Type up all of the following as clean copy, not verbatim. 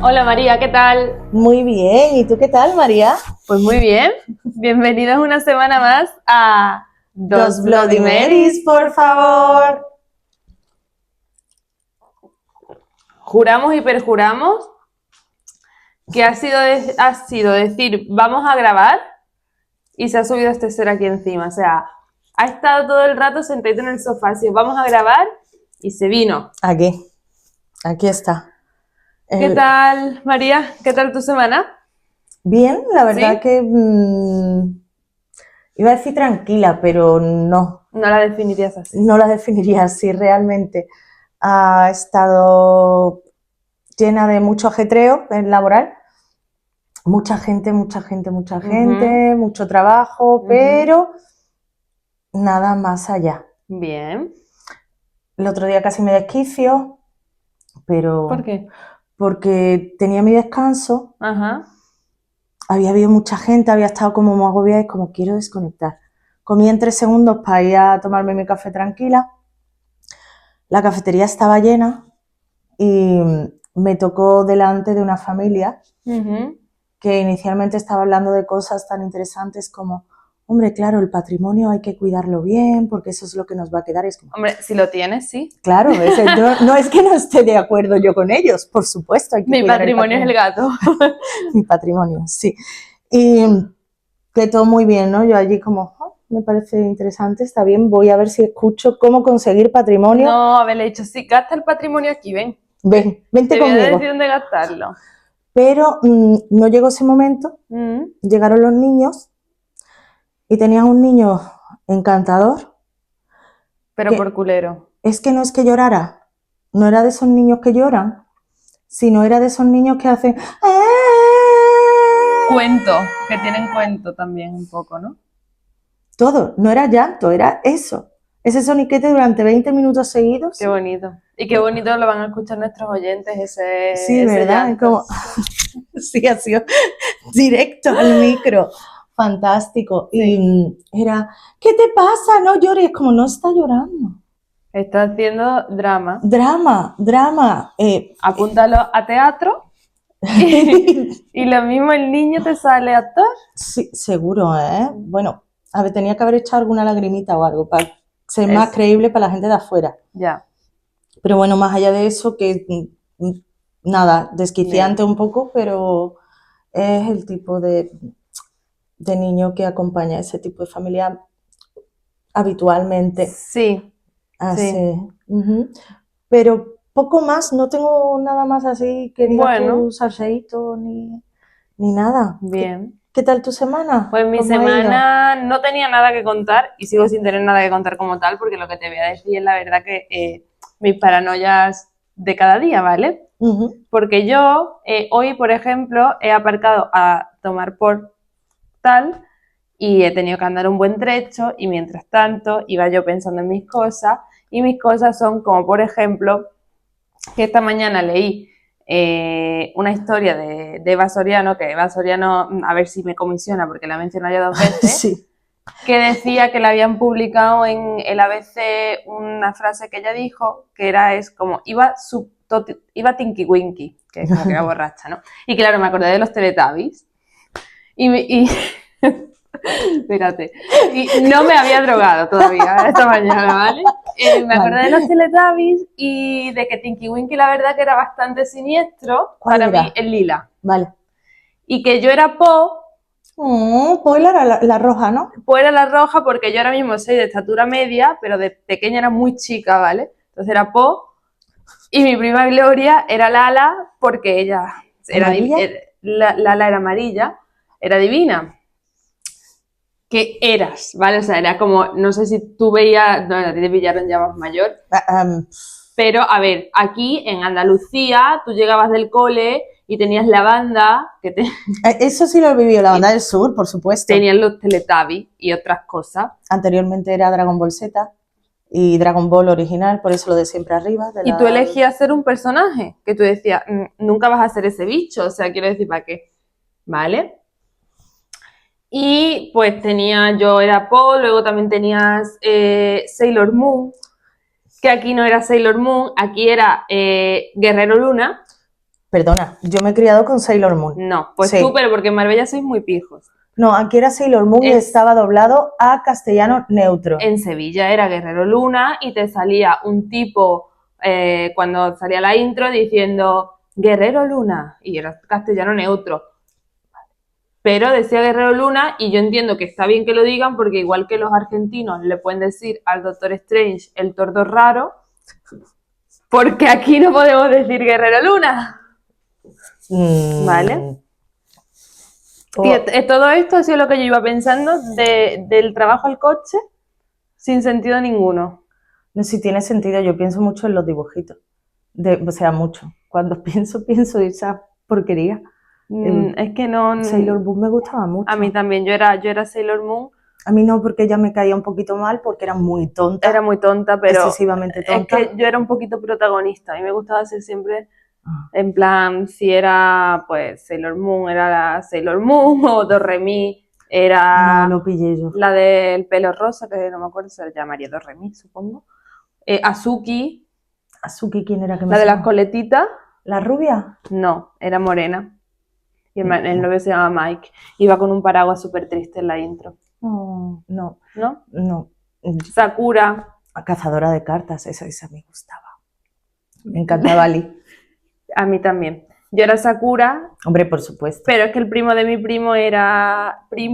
Hola María, ¿qué tal? Muy bien, ¿y tú qué tal, María? Pues muy bien, bienvenidos una semana más a Dos Bloody Marys, por favor. Juramos y perjuramos que ha sido decir vamos a grabar y se ha subido este ser aquí encima. O sea, ha estado todo el rato sentadito en el sofá, así vamos a grabar y se vino. Aquí está. ¿Qué tal María? ¿Qué tal tu semana? Bien, la verdad ¿Sí? que iba a decir tranquila, pero no No la definirías así. la definiría así realmente. Ha estado llena de mucho ajetreo laboral, mucha gente, mucho trabajo, pero nada más allá. Bien. El otro día casi me desquicio, pero ¿Por qué? porque tenía mi descanso, Ajá. había habido mucha gente, había estado como muy agobiada y como quiero desconectar. Comí en 3 segundos para ir a tomarme mi café tranquila. La cafetería estaba llena y me tocó delante de una familia que inicialmente estaba hablando de cosas tan interesantes como, hombre, claro, el patrimonio hay que cuidarlo bien porque eso es lo que nos va a quedar. Y es como, Hombre, si lo tienes, sí. claro, no es que no esté de acuerdo yo con ellos, por supuesto, hay que Mi cuidar el patrimonio es el gato. Mi patrimonio, sí. Y que todo muy bien, ¿no? Yo allí como, oh, me parece interesante, está bien, voy a ver si escucho cómo conseguir patrimonio. No, haberle dicho, sí, gasta el patrimonio aquí, ven. Vente Te voy a conmigo. decir dónde gastarlo. Pero no llegó ese momento, llegaron los niños y tenían un niño encantador. Pero por culero. Es que no es que llorara, no era de esos niños que lloran, sino era de esos niños que hacen... Cuento, que tienen cuento también un poco, ¿no? Todo, no era llanto, era eso. Ese soniquete durante 20 minutos seguidos. Qué bonito. Y qué bonito lo van a escuchar nuestros oyentes, Sí, ese ¿verdad? llanto. Como... sí, ha sido directo al micro. Fantástico. Sí. Y era, ¿qué te pasa? No llores. Como no está llorando. Está haciendo drama. Drama. Apúntalo a teatro y lo mismo el niño te sale actor. Sí, seguro, ¿eh? Bueno, a ver, tenía que haber echado alguna lagrimita o algo para ser más creíble para la gente de afuera. Ya. Pero bueno, más allá de eso, que nada, desquiciante un poco, pero es el tipo de niño que acompaña a ese tipo de familia habitualmente. Sí. Así. Sí. Pero poco más, no tengo nada más así que digas tú, salseíto, ni nada. Bien. ¿Qué tal tu semana? Pues mi ¿Cómo ha ido? semana no tenía nada que contar y sigo sin tener nada que contar como tal, porque lo que te voy a decir es la verdad que mis paranoias de cada día, ¿vale? Porque yo hoy, por ejemplo, he aparcado a tomar por tal y he tenido que andar un buen trecho y mientras tanto iba yo pensando en mis cosas y mis cosas son como, por ejemplo, que esta mañana leí una historia de Eva Soriano, que Eva Soriano, a ver si me comisiona porque la menciono ya 2 veces, sí. Que decía que la habían publicado en el ABC una frase que ella dijo, que es como, iba Tinky Winky, que es como que iba borracha, ¿no? Y claro, me acordé de los Teletubbies y espérate, y no me había drogado todavía esta mañana, ¿vale? Me acordé de los Teletubbies y de que Tinky Winky la verdad que era bastante siniestro. Para mí el lila. Vale. Y que yo era Po. Po era la roja, ¿no? Po era la roja porque yo ahora mismo soy de estatura media, pero de pequeña era muy chica, ¿vale? Entonces era Po. Y mi prima Gloria era Lala porque ella era Lala era amarilla, era divina. ¿Qué eras? ¿Vale? O sea, era como, no sé si tú veías, no, a ti te pillaron ya más mayor, pero a ver, aquí en Andalucía tú llegabas del cole y tenías la banda, eso sí lo he vivido, la banda del sur, por supuesto. Tenían los Teletubbies y otras cosas. Anteriormente era Dragon Ball Z y Dragon Ball original, por eso lo de siempre arriba. Y tú elegías ser un personaje, que tú decías, nunca vas a ser ese bicho, o sea, quiero decir, ¿para qué? ¿Vale? Y pues yo era Po, luego también tenías Sailor Moon, que aquí no era Sailor Moon, aquí era Guerrero Luna. Perdona, yo me he criado con Sailor Moon. No, pues Sí. tú, pero porque en Marbella sois muy pijos. No, aquí era Sailor Moon y estaba doblado a castellano neutro. En Sevilla era Guerrero Luna y te salía un tipo, cuando salía la intro, diciendo Guerrero Luna, y era castellano neutro. Pero decía Guerrero Luna y yo entiendo que está bien que lo digan porque igual que los argentinos le pueden decir al Doctor Strange el tordo raro, porque aquí no podemos decir Guerrero Luna. ¿Vale? Y todo esto ha sido lo que yo iba pensando del trabajo al coche sin sentido ninguno. No sé si tiene sentido, yo pienso mucho en los dibujitos. O sea, mucho. Cuando pienso esa porquería. Es que no... Sailor Moon me gustaba mucho. A mí también, yo era Sailor Moon. A mí no, porque ella me caía un poquito mal, porque era muy tonta. Era muy tonta, pero... Excesivamente tonta. Es que yo era un poquito protagonista. A mí me gustaba ser siempre... En plan, si era, pues, Sailor Moon, era la Sailor Moon, o Doremi era... No, lo pillé yo. La del pelo rosa, que no me acuerdo, se llamaría Doremi, supongo. Azuki. ¿Azuki quién era? La de las coletitas. ¿La rubia? No, era morena. Y el novio se llama Mike. Iba con un paraguas súper triste en la intro. No. ¿No? No. Sakura. Cazadora de cartas, esa me gustaba. Me encantaba Ali. A mí también. Yo era Sakura. Hombre, por supuesto. Pero es que el primo de mi primo era... que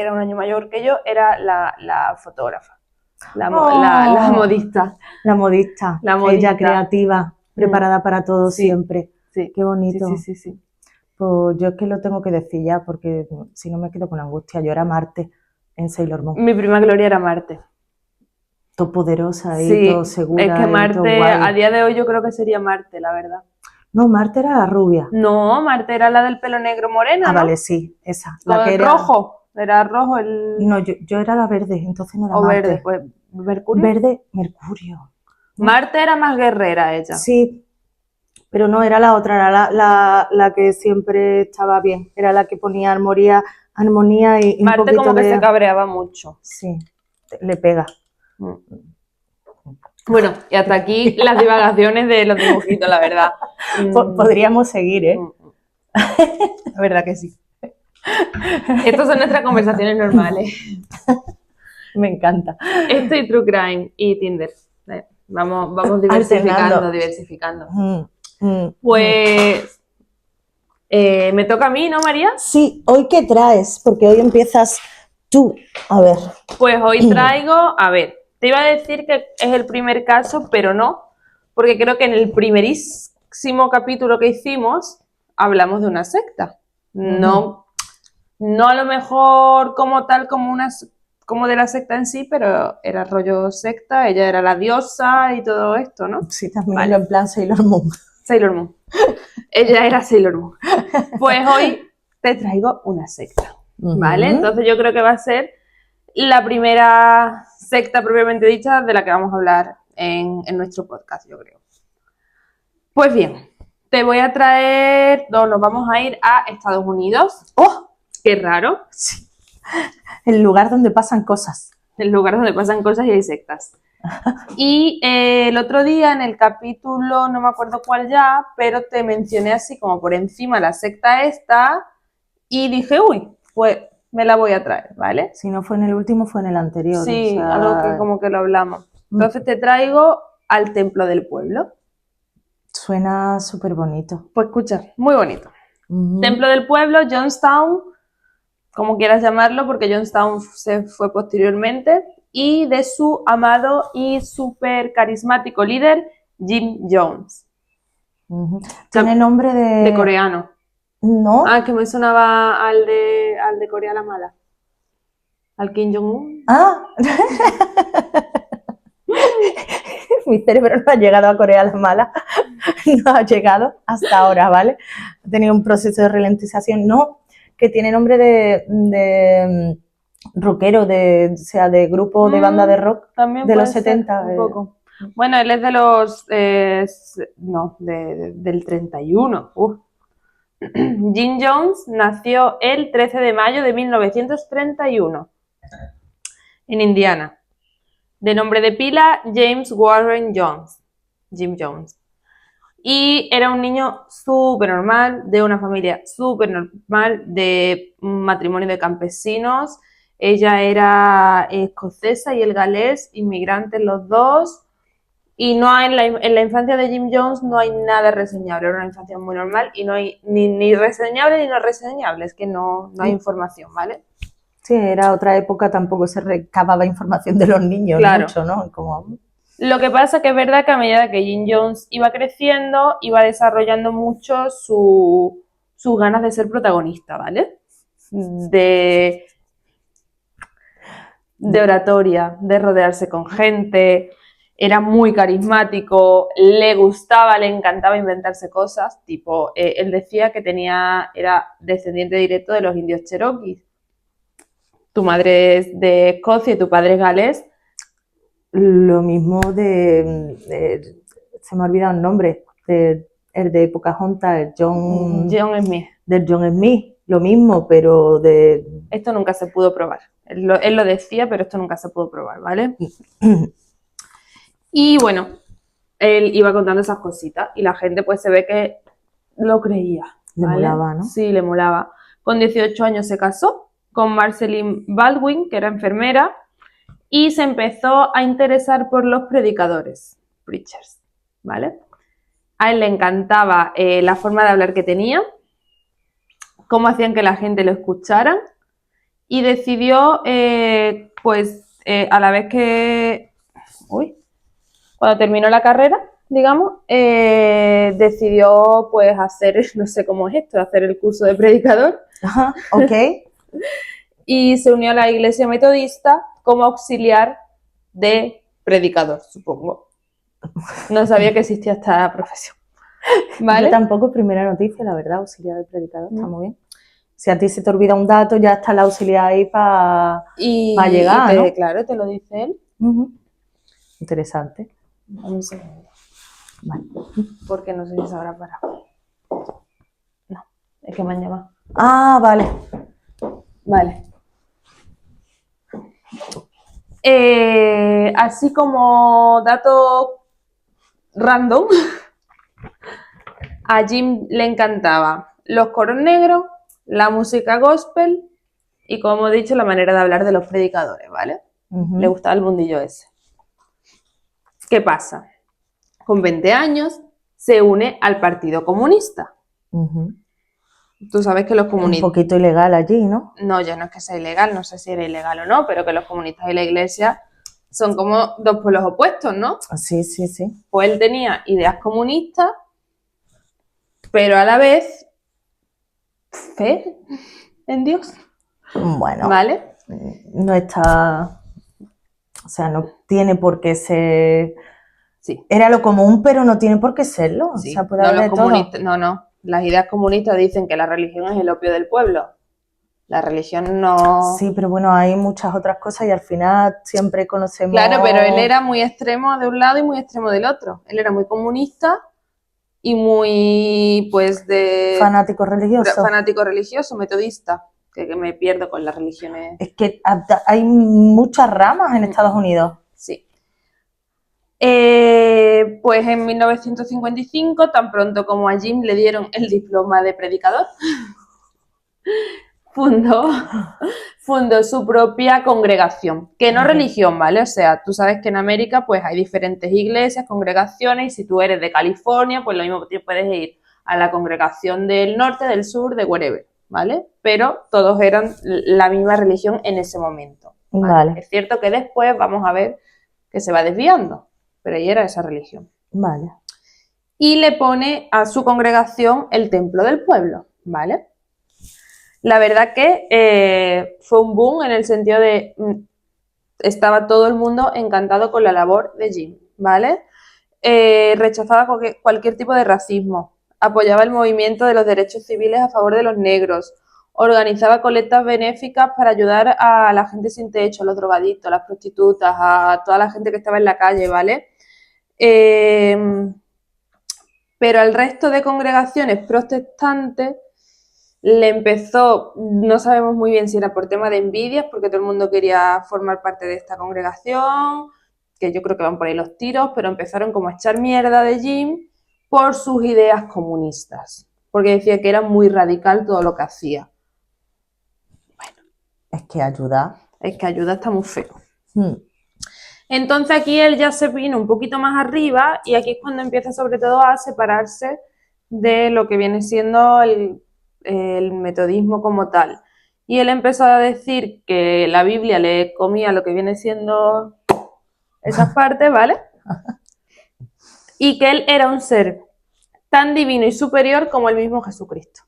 era un año mayor que yo, era la fotógrafa. La modista. La modista. Ella creativa, preparada para todo siempre. Sí. Qué bonito. Sí. Pues yo es que lo tengo que decir ya, porque si no me quedo con angustia. Yo era Marte en Sailor Moon. Mi prima Gloria era Marte. Todo poderosa y todo segura. Es que Marte, todo guay. a día de hoy yo creo que sería Marte, la verdad. No, Marte era la rubia. No, Marte era la del pelo negro morena, ¿no? Vale, sí, esa. La que era rojo. Era rojo el... No, yo era la verde, entonces no era o Marte. Verde, pues Mercurio. Verde, Mercurio. Marte era más guerrera ella. Sí, pero no, era la otra, era la que siempre estaba bien. Era la que ponía armonía y Marte un poquito como que se cabreaba mucho. Sí, le pega. Bueno, y hasta aquí las divagaciones de los dibujitos, la verdad. Podríamos seguir, ¿eh? La verdad que sí. Estas son nuestras conversaciones normales. Me encanta. Esto y True Crime y Tinder. Vamos diversificando. Pues me toca a mí, ¿no, María? Sí, ¿hoy qué traes? Porque hoy empiezas tú. A ver. Pues hoy traigo, a ver, te iba a decir que es el primer caso, pero no, porque creo que en el primerísimo capítulo que hicimos hablamos de una secta. No a lo mejor como tal, como de la secta en sí, pero era rollo secta, ella era la diosa y todo esto, ¿no? Sí, también en plan Sailor Moon. Sailor Moon. Ella era Sailor Moon. Pues hoy te traigo una secta, ¿vale? Entonces yo creo que va a ser la primera secta propiamente dicha de la que vamos a hablar en nuestro podcast, yo creo. Pues bien, te voy a traer... nos vamos a ir a Estados Unidos. ¡Oh! ¡Qué raro! Sí. El lugar donde pasan cosas. El lugar donde pasan cosas y hay sectas. Y el otro día en el capítulo, no me acuerdo cuál ya, pero te mencioné así como por encima la secta esta y dije, uy, pues me la voy a traer, ¿vale? Si no fue en el último, fue en el anterior. Sí, o sea... algo que como que lo hablamos. Entonces te traigo al Templo del Pueblo. Suena súper bonito. Pues escucha, muy bonito. Templo del Pueblo, Johnstown, como quieras llamarlo, porque Johnstown se fue posteriormente, y de su amado y súper carismático líder, Jim Jones. Tiene nombre de... De coreano. ¿No? Ah, que me sonaba al de Corea la mala. Al Kim Jong-un. Ah. Mi cerebro no ha llegado a Corea la mala. No ha llegado hasta ahora, ¿vale? Ha tenido un proceso de ralentización. No, que tiene nombre de rockero, o sea, de grupo de banda de rock también de los 70. Un poco. Bueno, él es de los... del 31. Jim Jones nació el 13 de mayo de 1931 en Indiana. De nombre de pila, James Warren Jones. Jim Jones. Y era un niño súper normal, de una familia súper normal, de un matrimonio de campesinos. Ella era escocesa y él galés, inmigrantes los dos. Y no hay, en la infancia de Jim Jones no hay nada reseñable, era una infancia muy normal y no hay ni reseñable ni no reseñable, es que no hay información, ¿vale? Sí, era otra época, tampoco se recababa información de los niños, claro, mucho, ¿no? Como... Lo que pasa que es verdad que a medida que Jim Jones iba creciendo, iba desarrollando mucho sus ganas de ser protagonista, ¿vale? De oratoria, de rodearse con gente, era muy carismático, le gustaba, le encantaba inventarse cosas, tipo, él decía que era descendiente directo de los indios cherokees. Tu madre es de Escocia y tu padre es galés. Lo mismo se me ha olvidado el nombre, el de Pocahontas, el John Smith. Del John Smith, lo mismo, pero de... Esto nunca se pudo probar. Él lo decía, pero esto nunca se pudo probar, ¿vale? Y bueno, él iba contando esas cositas y la gente pues se ve que lo creía, ¿vale? Le molaba, ¿no? Sí, le molaba. Con 18 años se casó con Marceline Baldwin, que era enfermera, y se empezó a interesar por los predicadores, preachers, ¿vale? A él le encantaba la forma de hablar que tenía, cómo hacían que la gente lo escuchara, y decidió, a la vez que... cuando terminó la carrera, digamos, decidió pues hacer, no sé cómo es esto, hacer el curso de predicador. Ajá, ok. Y se unió a la iglesia metodista como auxiliar de predicador, supongo. No sabía que existía esta profesión. ¿Vale? Yo tampoco, primera noticia, la verdad, auxiliar de predicador, está muy bien. Si a ti se te olvida un dato, ya está la auxiliar ahí para llegar, ¿no? Claro, te lo dice él. Interesante. Un segundo. Vale. Porque no sé si se habrá parado. No, es que me han llamado. Ah, vale. Vale. Así como dato random, a Jim le encantaba los coros negros, la música gospel y, como he dicho, la manera de hablar de los predicadores, ¿vale? Le gustaba el mundillo ese. ¿Qué pasa? Con 20 años se une al Partido Comunista. Tú sabes que los comunistas... Un poquito ilegal allí, ¿no? No, ya no es que sea ilegal, no sé si era ilegal o no, pero que los comunistas y la iglesia son como dos polos opuestos, ¿no? Sí, sí, sí. Pues él tenía ideas comunistas, pero a la vez fe en Dios. Bueno, ¿vale? No está... O sea, no tiene por qué ser... Sí. Era lo común, pero no tiene por qué serlo. Sí. O sea, puede haber de todo. No. Las ideas comunistas dicen que la religión es el opio del pueblo. La religión no... Sí, pero bueno, hay muchas otras cosas y al final siempre conocemos... Claro, pero él era muy extremo de un lado y muy extremo del otro. Él era muy comunista y muy, pues, de... Fanático religioso. Fanático religioso, metodista. Que me pierdo con las religiones. Es que hay muchas ramas en Estados Unidos. Sí. Pues en 1955, tan pronto como a Jim le dieron el diploma de predicador, fundó su propia congregación, que no religión, ¿vale? O sea, tú sabes que en América pues hay diferentes iglesias, congregaciones, y si tú eres de California, pues lo mismo puedes ir a la congregación del norte, del sur, de wherever, ¿vale? Pero todos eran la misma religión en ese momento. ¿Vale? Es cierto que después vamos a ver que se va desviando, pero ahí era esa religión. Vale. Y le pone a su congregación el templo del pueblo, ¿vale? La verdad que fue un boom en el sentido de estaba todo el mundo encantado con la labor de Jim, ¿vale? Rechazaba cualquier tipo de racismo, apoyaba el movimiento de los derechos civiles a favor de los negros, organizaba colectas benéficas para ayudar a la gente sin techo, a los drogadictos, a las prostitutas, a toda la gente que estaba en la calle, ¿vale? Pero al resto de congregaciones protestantes le empezó, no sabemos muy bien si era por tema de envidias, porque todo el mundo quería formar parte de esta congregación, que yo creo que van por ahí los tiros, pero empezaron como a echar mierda de Jim por sus ideas comunistas, porque decía que era muy radical todo lo que hacía. Bueno. Es que ayuda. Es que ayuda está muy feo. Entonces aquí él ya se vino un poquito más arriba y aquí es cuando empieza sobre todo a separarse de lo que viene siendo el metodismo como tal. Y él empezó a decir que la Biblia le comía lo que viene siendo esas partes, ¿vale? Y que él era un ser tan divino y superior como el mismo Jesucristo.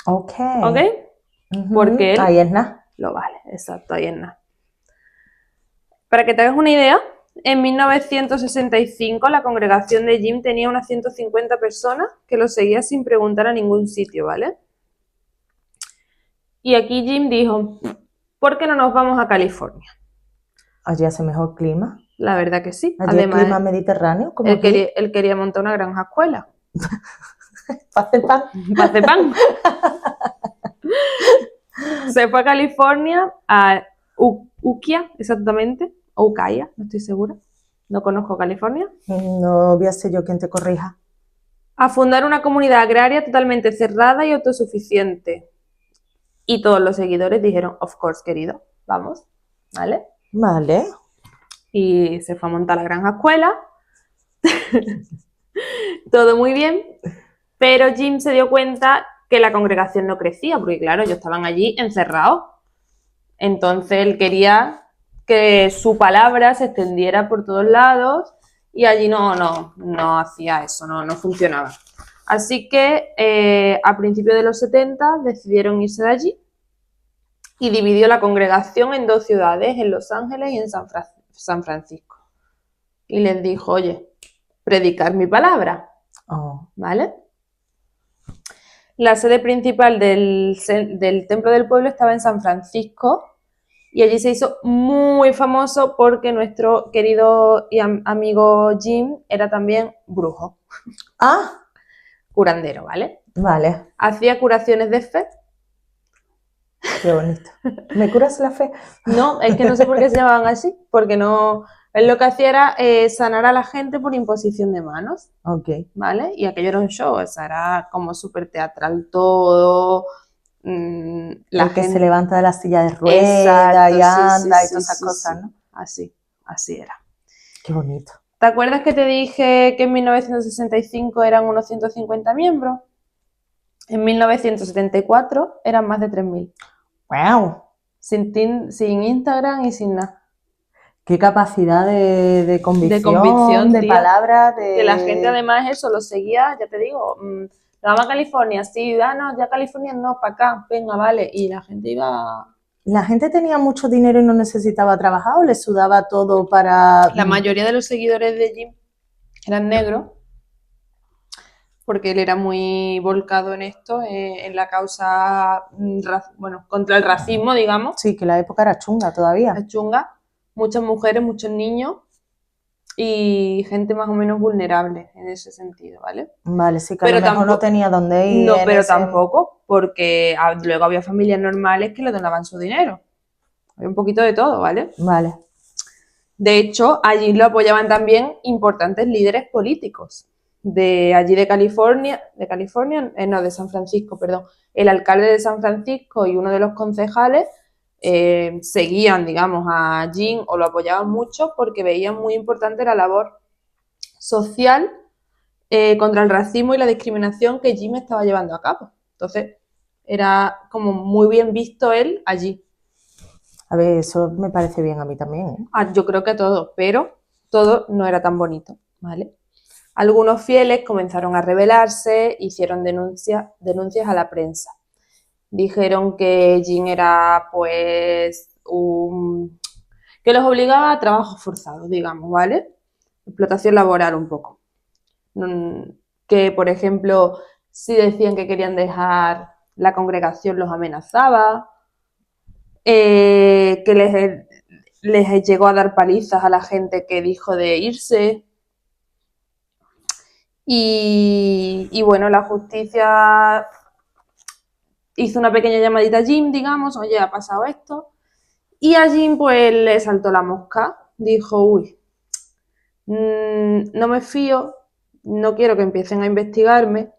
Ok. ¿Ok? Porque él ahí es nada. lo vale, exacto, ahí es nada. Para que te hagas una idea, en 1965 la congregación de Jim tenía unas 150 personas que lo seguían sin preguntar a ningún sitio, ¿vale? Y aquí Jim dijo, ¿por qué no nos vamos a California? Allí hace mejor clima. La verdad que sí. Allí el clima mediterráneo, como él quería montar una granja escuela. Para hacer pan. Para hacer pan. Se fue a California, a Ukiah, exactamente, o Ukiah, no estoy segura. No conozco California. No voy a ser yo quien te corrija. A fundar una comunidad agraria totalmente cerrada y autosuficiente. Y todos los seguidores dijeron, of course, querido, vamos, ¿vale? Vale. Y se fue a montar la granja escuela. Todo muy bien. Pero Jim se dio cuenta que la congregación no crecía, porque claro, ellos estaban allí encerrados. Entonces él quería que su palabra se extendiera por todos lados y allí no hacía eso, no funcionaba. Así que a principios de los 70 decidieron irse de allí y dividió la congregación en 2 ciudades, en Los Ángeles y en San Francisco. Y les dijo, oye, predicar mi palabra, ¿vale? La sede principal del Templo del Pueblo estaba en San Francisco y allí se hizo muy famoso porque nuestro querido y amigo Jim era también brujo. Curandero, ¿vale? Vale. Hacía curaciones de fe. Qué bonito. ¿Me curas la fe? No, es que no sé por qué se llamaban así, porque no... Él lo que hacía era sanar a la gente por imposición de manos. Ok. ¿Vale? Y aquello era un show, o sea, era como súper teatral todo. La que se levanta de la silla de ruedas y anda y todas esas cosas, ¿no? Así era. Qué bonito. ¿Te acuerdas que te dije que en 1965 eran unos 150 miembros? En 1974 eran más de 3.000. ¡Wow! Sin Instagram y sin nada. Qué capacidad de convicción, de palabras, Que la gente además eso lo seguía, ya te digo, vamos a California, sí, no, ya California no, para acá, venga, vale, y la gente iba... ¿La gente tenía mucho dinero y no necesitaba trabajar o le sudaba todo para...? La mayoría de los seguidores de Jim eran negros, porque él era muy volcado en esto, en la causa, contra el racismo, digamos. Sí, que la época era chunga todavía. Es chunga. Muchas mujeres, muchos niños y gente más o menos vulnerable en ese sentido, ¿vale? Vale, sí, que a lo mejor no tenía dónde ir. No, pero tampoco, porque luego había familias normales que le donaban su dinero. Había un poquito de todo, ¿vale? Vale. De hecho, allí lo apoyaban también importantes líderes políticos. De allí de San Francisco, perdón. El alcalde de San Francisco y uno de los concejales seguían, digamos, a Jim o lo apoyaban mucho porque veían muy importante la labor social contra el racismo y la discriminación que Jim estaba llevando a cabo. Entonces, era como muy bien visto él allí. A ver, eso me parece bien a mí también, ¿eh? Yo creo que todo, pero todo no era tan bonito, ¿vale? Algunos fieles comenzaron a rebelarse, hicieron denuncias a la prensa. Dijeron que Jim era, pues, que los obligaba a trabajo forzado, digamos, ¿vale? Explotación laboral un poco. Que, por ejemplo, si decían que querían dejar la congregación, los amenazaba, que les llegó a dar palizas a la gente que dijo de irse. Y bueno, la justicia hizo una pequeña llamadita a Jim, digamos, oye, ha pasado esto. Y a Jim pues le saltó la mosca, dijo, uy, no me fío no quiero que empiecen a investigarme,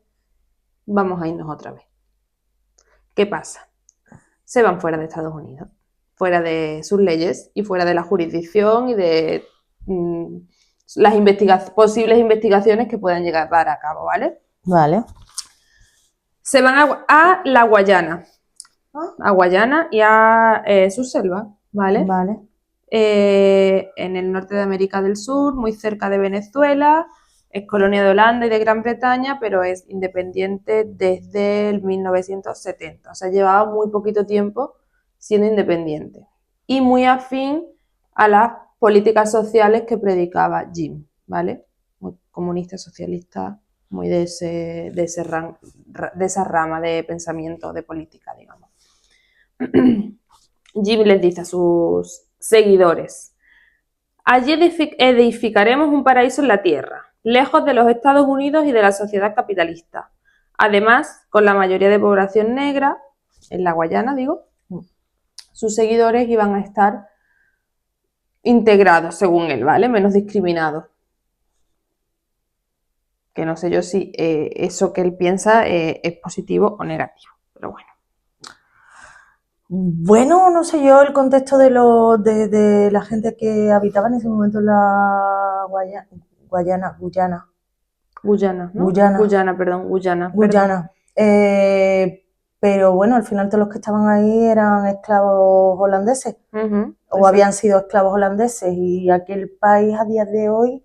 vamos a irnos otra vez. ¿Qué pasa? Se van fuera de Estados Unidos, fuera de sus leyes y fuera de la jurisdicción y de las posibles investigaciones que puedan llegar a cabo, ¿vale? Vale. Se van a la Guayana. A Guayana y a su selva, ¿vale? Vale. En el norte de América del Sur, muy cerca de Venezuela, es colonia de Holanda y de Gran Bretaña, pero es independiente desde el 1970, o sea, llevaba muy poquito tiempo siendo independiente y muy afín a las políticas sociales que predicaba Jim, ¿vale? Muy comunista, socialista, muy de esa rama de pensamiento, de política, digamos. Jim les dice a sus seguidores: allí edificaremos un paraíso en la tierra, lejos de los Estados Unidos y de la sociedad capitalista. Además, con la mayoría de población negra, en la Guayana, digo, sus seguidores iban a estar integrados, según él, ¿vale? Menos discriminados. Que no sé yo si eso que él piensa es positivo o negativo, pero bueno. Bueno, no sé yo el contexto de la gente que habitaba en ese momento en la Guyana. Guyana, ¿no? Guyana. Pero bueno, al final todos los que estaban ahí eran esclavos holandeses o habían sido esclavos holandeses, y aquel país a día de hoy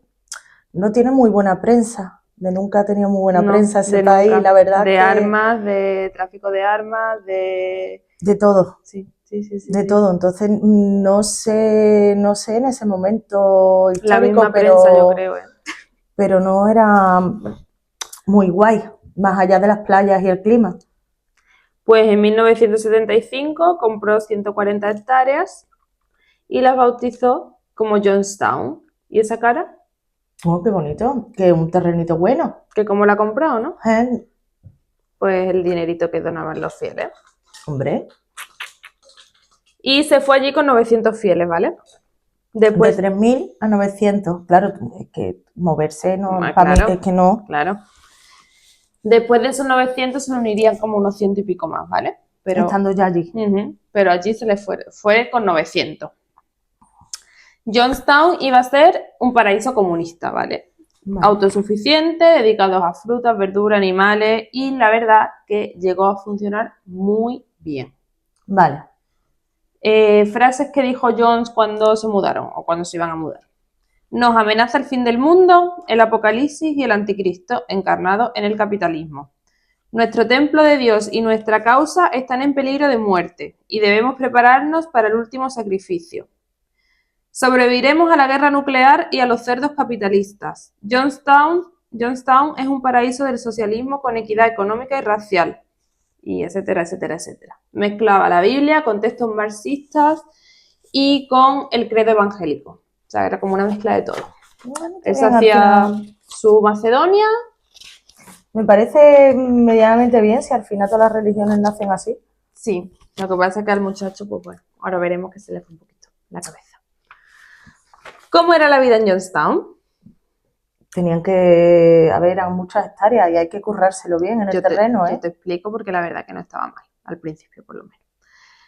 no tiene muy buena prensa. Nunca ha tenido muy buena prensa ese país, la verdad. De armas, de tráfico de armas, de todo. Sí. De todo. Entonces no sé en ese momento histórico, la misma prensa, yo creo, pero no era muy guay, más allá de las playas y el clima. Pues en 1975 compró 140 hectáreas y las bautizó como Johnstown. ¿Y esa cara? Oh, qué bonito, que un terrenito bueno. Que como la ha comprado, ¿no? Pues el dinerito que donaban los fieles. Hombre. Y se fue allí con 900 fieles, ¿vale? Después, de 3.000 a 900, claro, es que moverse no, para mí es que no. Claro. Después de esos 900 se unirían como unos 100 y pico más, ¿vale? Pero, estando ya allí. Pero allí se le fue con 900. Johnstown iba a ser un paraíso comunista, ¿vale? Autosuficiente, dedicados a frutas, verduras, animales, y la verdad que llegó a funcionar muy bien. Vale. Frases que dijo Jones cuando se mudaron o cuando se iban a mudar. Nos amenaza el fin del mundo, el apocalipsis y el anticristo encarnado en el capitalismo. Nuestro templo de Dios y nuestra causa están en peligro de muerte y debemos prepararnos para el último sacrificio. Sobreviviremos a la guerra nuclear y a los cerdos capitalistas. Johnstown es un paraíso del socialismo con equidad económica y racial. Y etcétera, etcétera, etcétera. Mezclaba la Biblia con textos marxistas y con el credo evangélico. O sea, era como una mezcla de todo. Bueno, él hacía su Macedonia. Me parece medianamente bien si al final todas las religiones nacen así. Sí, lo que pasa es que al muchacho, pues bueno, ahora veremos que se le fue un poquito la cabeza. ¿Cómo era la vida en Johnstown? Tenían que, eran muchas hectáreas y hay que currárselo bien en el terreno, Yo te explico porque la verdad que no estaba mal, al principio por lo menos.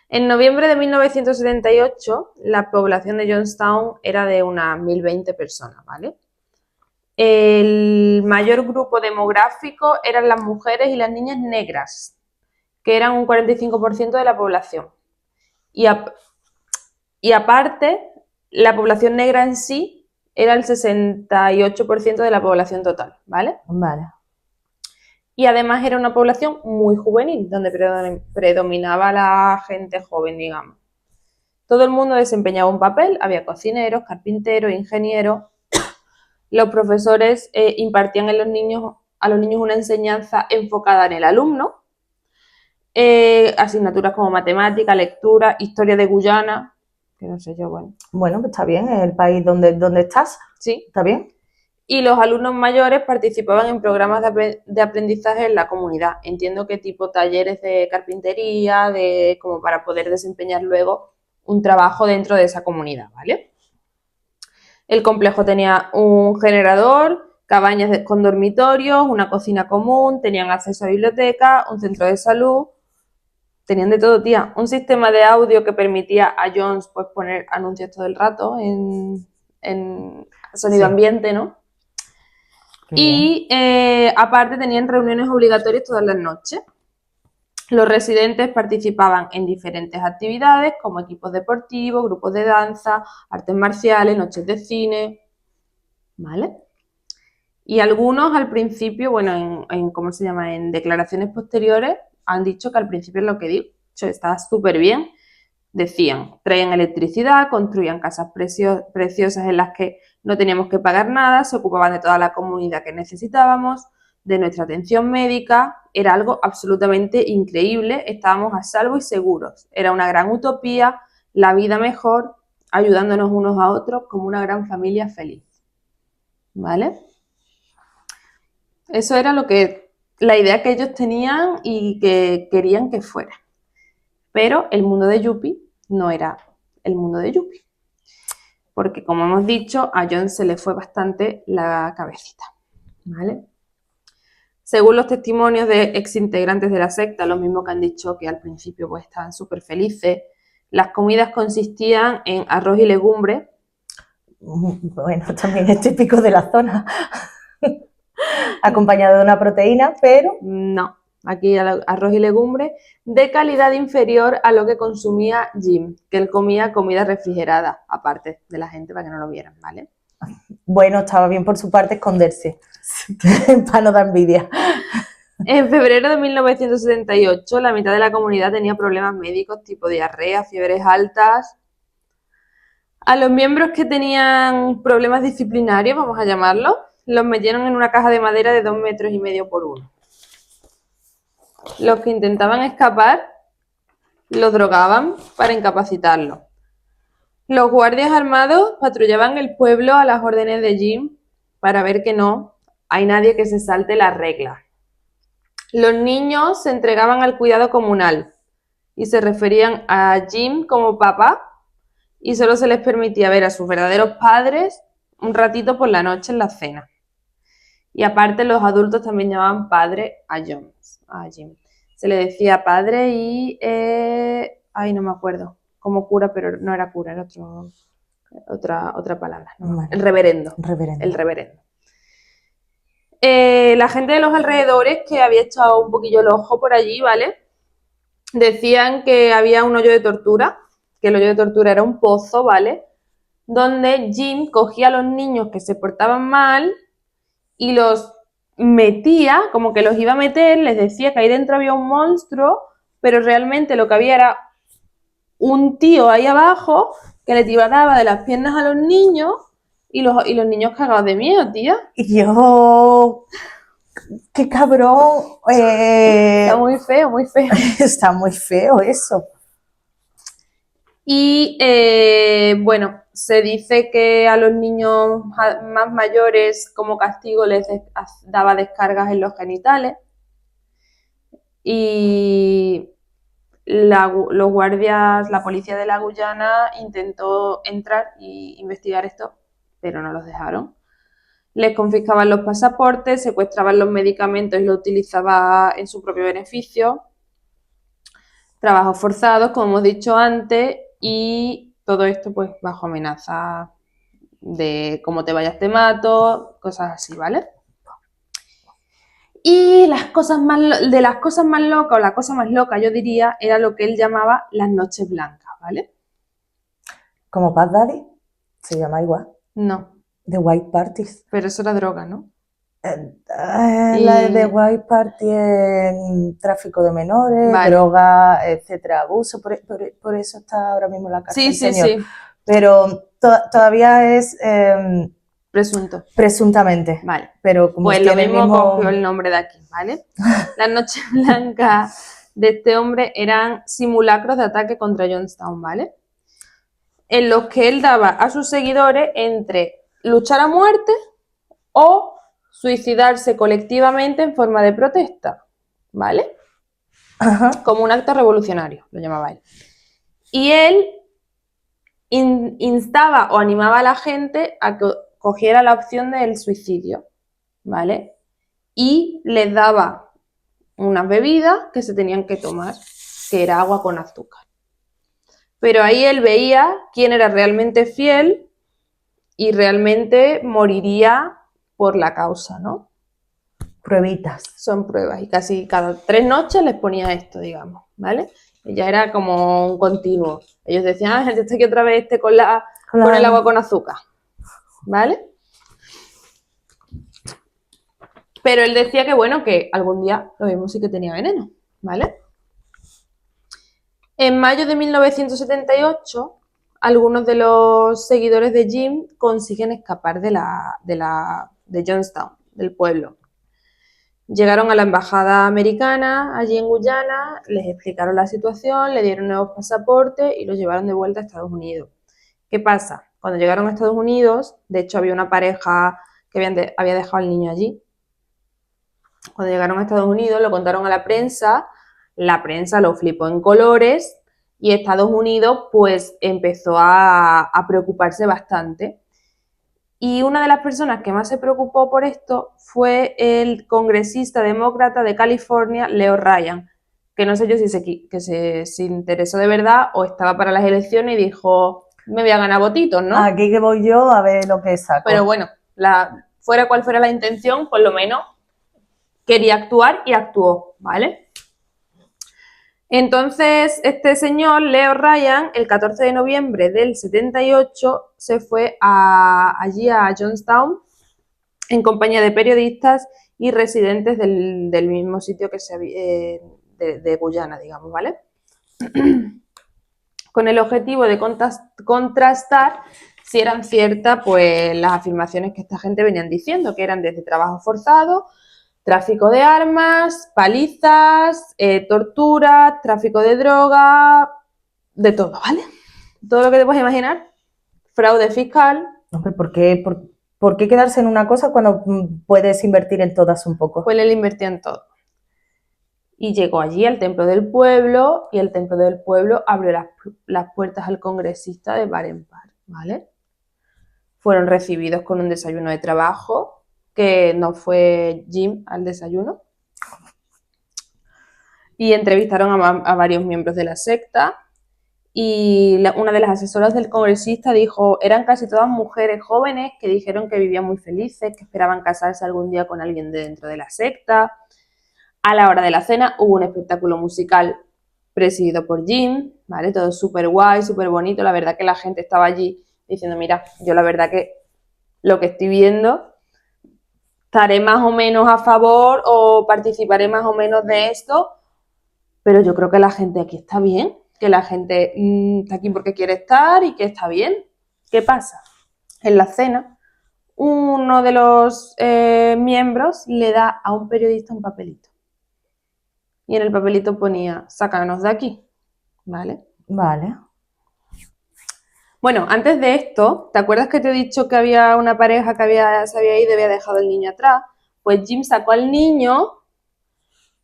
En noviembre de 1978, la población de Johnstown era de unas 1.020 personas, ¿vale? El mayor grupo demográfico eran las mujeres y las niñas negras, que eran un 45% de la población. Y aparte, la población negra en sí era el 68% de la población total, ¿vale? Vale. Y además era una población muy juvenil, donde predominaba la gente joven, digamos. Todo el mundo desempeñaba un papel, había cocineros, carpinteros, ingenieros. Los profesores impartían a los niños una enseñanza enfocada en el alumno. Asignaturas como matemática, lectura, historia de Guyana, que no sé yo, bueno. Bueno, pues está bien, es el país donde estás. Sí. Está bien. Y los alumnos mayores participaban en programas de aprendizaje en la comunidad. Entiendo que tipo talleres de carpintería, como para poder desempeñar luego un trabajo dentro de esa comunidad, ¿vale? El complejo tenía un generador cabañas con dormitorios, una cocina común, tenían acceso a biblioteca, un centro de salud, tenían de todo, tía. Un sistema de audio que permitía a Jones pues poner anuncios todo el rato en sonido ambiente, ¿no? Y aparte tenían reuniones obligatorias todas las noches. Los residentes participaban en diferentes actividades como equipos deportivos, grupos de danza, artes marciales, noches de cine, ¿vale? Y algunos al principio, bueno, ¿cómo se llama? En declaraciones posteriores han dicho que al principio es lo que digo, estaba súper bien. Decían, traían electricidad, construían casas preciosas en las que no teníamos que pagar nada, se ocupaban de toda la comunidad que necesitábamos, de nuestra atención médica, era algo absolutamente increíble, estábamos a salvo y seguros, era una gran utopía, la vida mejor, ayudándonos unos a otros como una gran familia feliz, ¿vale? Eso era la idea que ellos tenían y que querían que fuera. Pero el mundo de Yuppie no era el mundo de Yuppie. Porque, como hemos dicho, a John se le fue bastante la cabecita, ¿vale? Según los testimonios de exintegrantes de la secta, los mismos que han dicho que al principio pues estaban súper felices, las comidas consistían en arroz y legumbres. Bueno, también es típico de la zona. Acompañado de una proteína, pero... No, aquí arroz y legumbres de calidad inferior a lo que consumía Jim, que él comía comida refrigerada, aparte de la gente para que no lo vieran, ¿vale? Bueno, estaba bien por su parte esconderse, para no dar envidia. En febrero de 1978, la mitad de la comunidad tenía problemas médicos tipo diarrea, fiebres altas. A los miembros que tenían problemas disciplinarios, vamos a llamarlo, los metieron en una caja de madera de 2,5 metros por 1. Los que intentaban escapar, los drogaban para incapacitarlos. Los guardias armados patrullaban el pueblo a las órdenes de Jim para ver que no hay nadie que se salte las reglas. Los niños se entregaban al cuidado comunal y se referían a Jim como papá y solo se les permitía ver a sus verdaderos padres un ratito por la noche en la cena. Y aparte los adultos también llamaban padre a Jim. Se le decía padre y... no me acuerdo. Como cura, pero no era cura, era otra palabra. ¿No? Vale. El reverendo. El reverendo. La gente de los alrededores que había echado un poquillo el ojo por allí, ¿vale? Decían que había un hoyo de tortura, que el hoyo de tortura era un pozo, ¿vale? Donde Jim cogía a los niños que se portaban mal y los metía, como que los iba a meter, les decía que ahí dentro había un monstruo, pero realmente lo que había era un tío ahí abajo que le tiraba de las piernas a los niños y los niños cagados de miedo, tía. Y yo... ¡Qué cabrón! Está muy feo, muy feo. Está muy feo eso. Y bueno, se dice que a los niños más mayores como castigo les daba descargas en los genitales y los guardias, la policía de la Guyana intentó entrar e investigar esto, pero no los dejaron. Les confiscaban los pasaportes, secuestraban los medicamentos y los utilizaba en su propio beneficio. Trabajos forzados, como hemos dicho antes, y todo esto pues bajo amenaza de como te vayas te mato, cosas así, ¿vale? Y las cosas más locas, o la cosa más loca, yo diría, era lo que él llamaba las noches blancas, ¿vale? ¿Como Bad Daddy? ¿Se llama igual? No. The White Parties. Pero eso era droga, ¿no? La de White Party en tráfico de menores, vale. Droga, etcétera, abuso, por eso está ahora mismo en la cárcel. Sí. Pero todavía es... Presunto. Presuntamente. Vale. Pero como pues lo mismo cogió el nombre de aquí, ¿vale? Las noches blancas de este hombre eran simulacros de ataque contra Jonestown, ¿vale? En los que él daba a sus seguidores entre luchar a muerte o suicidarse colectivamente en forma de protesta, ¿vale? Ajá. Como un acto revolucionario, lo llamaba él. Y él instaba o animaba a la gente a que cogiera la opción del suicidio, ¿vale? Y les daba unas bebidas que se tenían que tomar, que era agua con azúcar. Pero ahí él veía quién era realmente fiel y realmente moriría por la causa, ¿no? Pruebitas. Son pruebas y casi cada 3 noches les ponía esto, digamos, ¿vale? Y ya era como un continuo. Ellos decían, gente, está aquí otra vez con el agua con azúcar, ¿vale? Pero él decía que, bueno, que algún día lo mismo sí que tenía veneno, ¿vale? En mayo de 1978, algunos de los seguidores de Jim consiguen escapar de Johnstown, del pueblo. Llegaron a la embajada americana allí en Guyana, les explicaron la situación, le dieron nuevos pasaportes y los llevaron de vuelta a Estados Unidos. ¿Qué pasa? Cuando llegaron a Estados Unidos, de hecho había una pareja que había dejado al niño allí. Cuando llegaron a Estados Unidos lo contaron a la prensa lo flipó en colores y Estados Unidos pues empezó a preocuparse bastante. Y una de las personas que más se preocupó por esto fue el congresista demócrata de California, Leo Ryan, que no sé yo si se interesó de verdad o estaba para las elecciones y dijo, me voy a ganar votitos, ¿no? Aquí que voy yo a ver lo que saco. Pero bueno, fuera cual fuera la intención, por lo menos quería actuar y actuó, ¿vale? Entonces, este señor, Leo Ryan, el 14 de noviembre del 78, se fue allí a Johnstown en compañía de periodistas y residentes del mismo sitio que de Guyana, digamos, ¿vale? Con el objetivo de contrastar si eran ciertas pues, las afirmaciones que esta gente venían diciendo, que eran desde trabajo forzado, tráfico de armas, palizas, tortura, tráfico de droga, de todo, ¿vale? Todo lo que te puedes imaginar, fraude fiscal. Hombre, ¿por qué quedarse en una cosa cuando puedes invertir en todas un poco? Pues él invertía en todo. Y llegó allí al templo del pueblo y el templo del pueblo abrió las puertas al congresista de par en par, ¿vale? Fueron recibidos con un desayuno de trabajo, que no fue Jim al desayuno, y entrevistaron a varios miembros de la secta y una de las asesoras del congresista dijo, eran casi todas mujeres jóvenes que dijeron que vivían muy felices, que esperaban casarse algún día con alguien de dentro de la secta. A la hora de la cena hubo un espectáculo musical presidido por Jim, ¿vale? Todo súper guay, súper bonito, la verdad que la gente estaba allí diciendo, mira, yo la verdad que lo que estoy viendo estaré más o menos a favor o participaré más o menos de esto, pero yo creo que la gente aquí está bien, que la gente está aquí porque quiere estar y que está bien. ¿Qué pasa? En la cena, uno de los miembros le da a un periodista un papelito. Y en el papelito ponía, sácanos de aquí, ¿vale? Vale. Bueno, antes de esto, ¿te acuerdas que te he dicho que había una pareja que se había ido y había dejado el niño atrás? Pues Jim sacó al niño,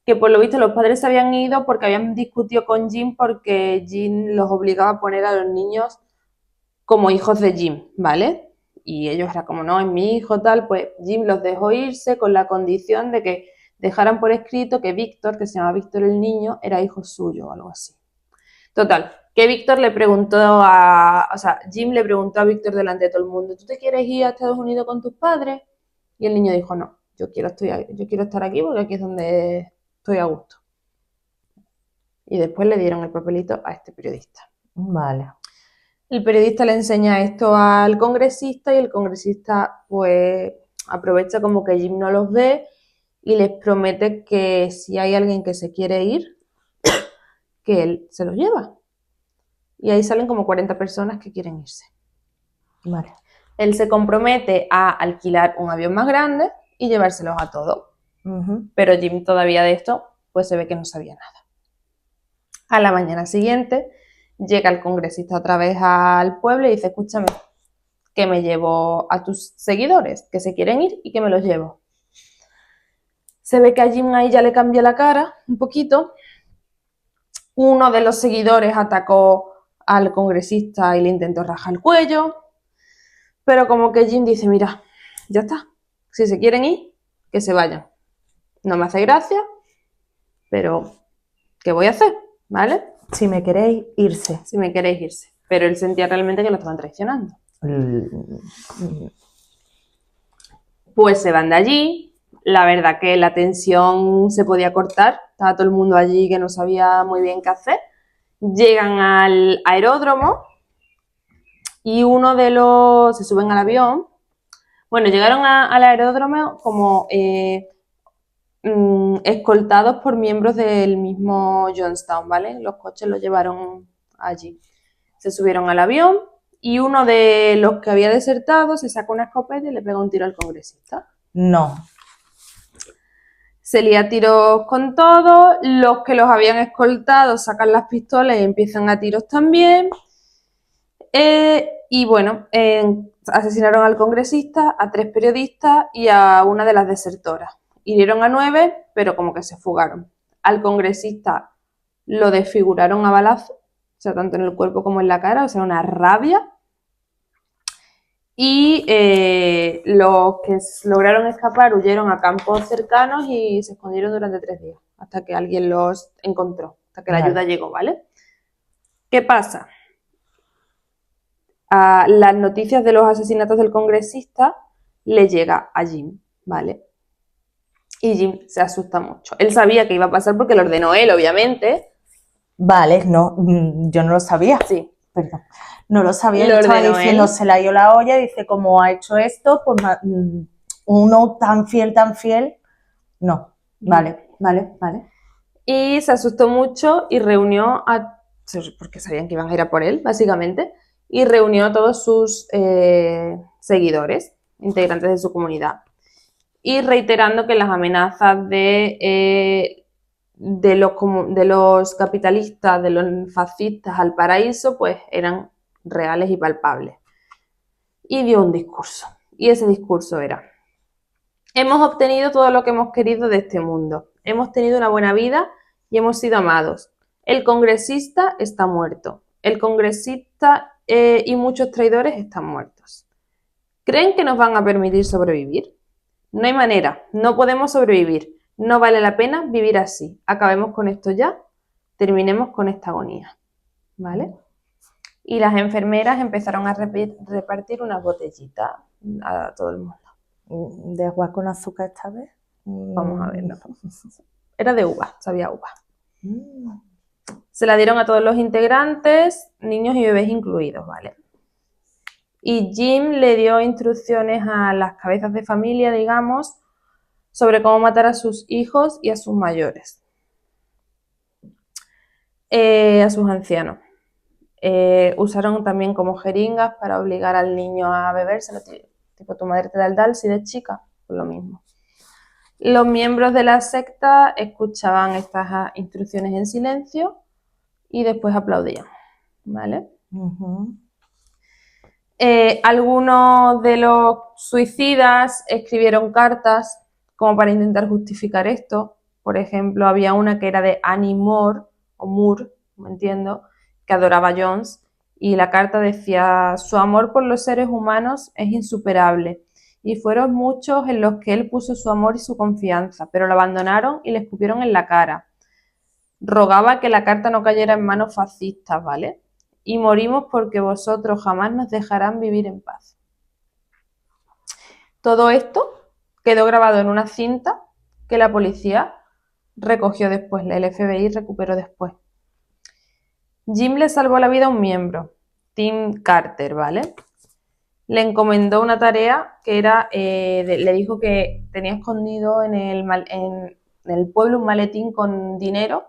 que por lo visto los padres se habían ido porque habían discutido con Jim porque Jim los obligaba a poner a los niños como hijos de Jim, ¿vale? Y ellos eran como, no, es mi hijo, tal, pues Jim los dejó irse con la condición de que dejaran por escrito que Víctor, que se llama Víctor el niño, era hijo suyo o algo así. Total, que Víctor le preguntó Jim le preguntó a Víctor delante de todo el mundo, ¿tú te quieres ir a Estados Unidos con tus padres? Y el niño dijo, no, yo quiero estar aquí porque aquí es donde estoy a gusto. Y después le dieron el papelito a este periodista. Vale. El periodista le enseña esto al congresista y el congresista pues aprovecha como que Jim no los ve y les promete que si hay alguien que se quiere ir, que él se los lleva. Y ahí salen como 40 personas que quieren irse. Vale. Él se compromete a alquilar un avión más grande y llevárselos a todos. Pero Jim todavía de esto pues se ve que no sabía nada. A la mañana siguiente llega el congresista otra vez al pueblo y dice, escúchame, que me llevo a tus seguidores que se quieren ir y que me los llevo. Se ve que a Jim ahí ya le cambió la cara un poquito. Uno de los seguidores atacó al congresista y le intentó rajar el cuello. Pero como que Jim dice, mira, ya está, si se quieren ir, que se vayan. No me hace gracia, pero ¿qué voy a hacer? ¿Vale? Si me queréis, irse. Si me queréis irse. Pero él sentía realmente que lo estaban traicionando. Pues se van de allí. La verdad que la tensión se podía cortar. Estaba todo el mundo allí que no sabía muy bien qué hacer. Llegan al aeródromo y se suben al avión. Bueno, llegaron al aeródromo como escoltados por miembros del mismo Johnstown, ¿vale? Los coches los llevaron allí. Se subieron al avión y uno de los que había desertado se sacó una escopeta y le pegó un tiro al congresista. No. Se lía tiros con todos, los que los habían escoltado sacan las pistolas y empiezan a tiros también. Y bueno, asesinaron al congresista, a 3 periodistas y a una de las desertoras. Hirieron a 9, pero como que se fugaron. Al congresista lo desfiguraron a balazos, o sea, tanto en el cuerpo como en la cara, o sea, una rabia. Y los que lograron escapar huyeron a campos cercanos y se escondieron durante 3 días, hasta que alguien los encontró, hasta que la ayuda llegó, ¿vale? ¿Qué pasa? A las noticias de los asesinatos del congresista le llega a Jim, ¿vale? Y Jim se asusta mucho. Él sabía que iba a pasar porque lo ordenó él, obviamente. Vale, no, yo no lo sabía. Sí. Perdón. No lo sabía, Lo yo estaba ordenó diciendo, él. se le ha ido la olla, dice, como ha hecho esto, pues uno tan fiel, no. Vale. Y se asustó mucho y reunió porque sabían que iban a ir a por él, básicamente, y reunió a todos sus seguidores, integrantes de su comunidad, y reiterando que las amenazas de los capitalistas, de los fascistas al paraíso, pues eran reales y palpables. Y dio un discurso, y ese discurso era: hemos obtenido todo lo que hemos querido de este mundo, hemos tenido una buena vida y hemos sido amados. El congresista está muerto. El congresista y muchos traidores están muertos. ¿Creen que nos van a permitir sobrevivir? No hay manera, no podemos sobrevivir. No vale la pena vivir así. Acabemos con esto ya, terminemos con esta agonía. ¿Vale? Y las enfermeras empezaron a repartir unas botellitas a todo el mundo. ¿De agua con azúcar esta vez? Vamos a verlo. Era de uva, sabía uva. Se la dieron a todos los integrantes, niños y bebés incluidos, ¿vale? Y Jim le dio instrucciones a las cabezas de familia, digamos, sobre cómo matar a sus hijos y a sus mayores. A sus ancianos. Usaron también como jeringas para obligar al niño a bebérselo, tipo tu madre te da el Dalsy de chica, pues lo mismo. Los miembros de la secta escuchaban estas instrucciones en silencio y después aplaudían, ¿vale? Algunos de los suicidas escribieron cartas como para intentar justificar esto. Por ejemplo, había una que era de Annie Moore, o Moore, no entiendo, que adoraba a Jones, y la carta decía: su amor por los seres humanos es insuperable, y fueron muchos en los que él puso su amor y su confianza, pero lo abandonaron y le escupieron en la cara. Rogaba que la carta no cayera en manos fascistas, ¿vale? Y morimos porque vosotros jamás nos dejarán vivir en paz. Todo esto quedó grabado en una cinta que la policía recogió después, el FBI recuperó después. Jim le salvó la vida a un miembro, Tim Carter, ¿vale? Le encomendó una tarea que era, le dijo que tenía escondido en el pueblo un maletín con dinero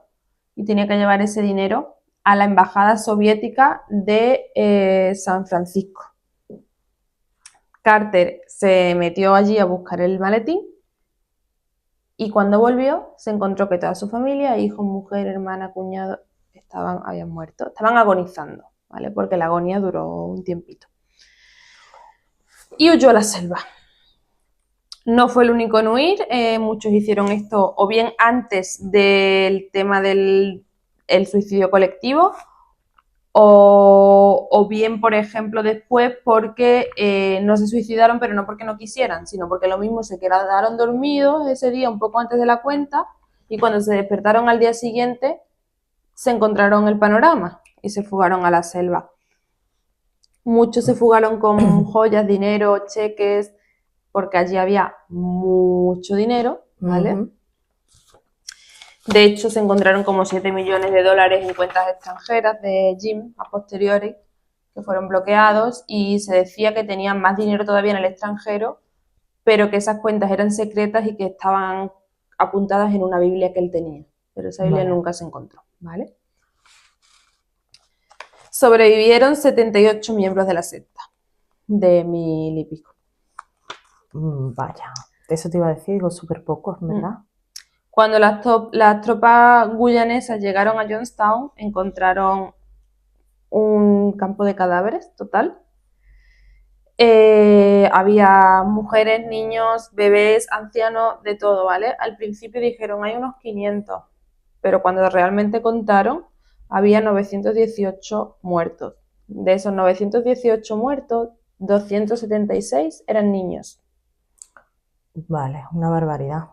y tenía que llevar ese dinero a la embajada soviética de San Francisco. Carter se metió allí a buscar el maletín y cuando volvió se encontró que toda su familia, hijos, mujer, hermana, cuñado, habían muerto, estaban agonizando, ¿vale? Porque la agonía duró un tiempito. Y huyó a la selva. No fue el único en huir, muchos hicieron esto o bien antes del tema del suicidio colectivo o bien, por ejemplo, después porque no se suicidaron, pero no porque no quisieran, sino porque lo mismo se quedaron dormidos ese día un poco antes de la cuenta y cuando se despertaron al día siguiente se encontraron el panorama y se fugaron a la selva. Muchos se fugaron con joyas, dinero, cheques, porque allí había mucho dinero, ¿vale? De hecho, se encontraron como 7 millones de dólares en cuentas extranjeras de Jim a posteriori, que fueron bloqueados, y se decía que tenían más dinero todavía en el extranjero, pero que esas cuentas eran secretas y que estaban apuntadas en una Biblia que él tenía. Pero esa Biblia nunca se encontró, ¿vale? Sobrevivieron 78 miembros de la secta, de 1000 y pico. Vaya, eso te iba a decir, digo, súper pocos, ¿verdad? Cuando las tropas guyanesas llegaron a Johnstown, encontraron un campo de cadáveres total. Había mujeres, niños, bebés, ancianos, de todo, ¿vale? Al principio dijeron hay unos 500, pero cuando realmente contaron había 918 muertos. De esos 918 muertos, 276 eran niños. Vale, una barbaridad.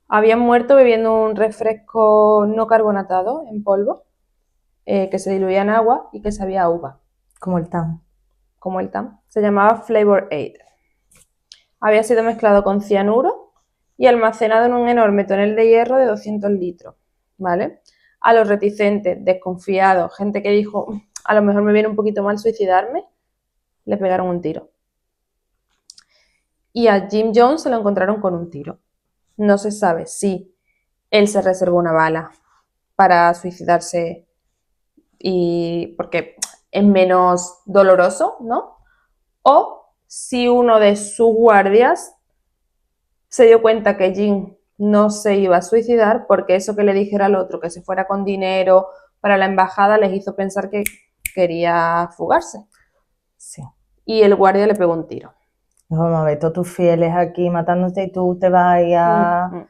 Habían muerto bebiendo un refresco no carbonatado en polvo, que se diluía en agua y que sabía a uva. Como el TAM. Como el TAM. Se llamaba Flavor Aid. Había sido mezclado con cianuro y almacenado en un enorme tonel de hierro de 200 litros, ¿vale? A los reticentes, desconfiados, gente que dijo, a lo mejor me viene un poquito mal suicidarme, le pegaron un tiro. Y a Jim Jones se lo encontraron con un tiro. No se sabe si él se reservó una bala para suicidarse y porque es menos doloroso, ¿no? O si uno de sus guardias se dio cuenta que Jim no se iba a suicidar porque eso que le dijera al otro, que se fuera con dinero para la embajada, les hizo pensar que quería fugarse. Sí. Y el guardia le pegó un tiro. Vamos a ver, todos tus fieles aquí matándote y tú te vas a...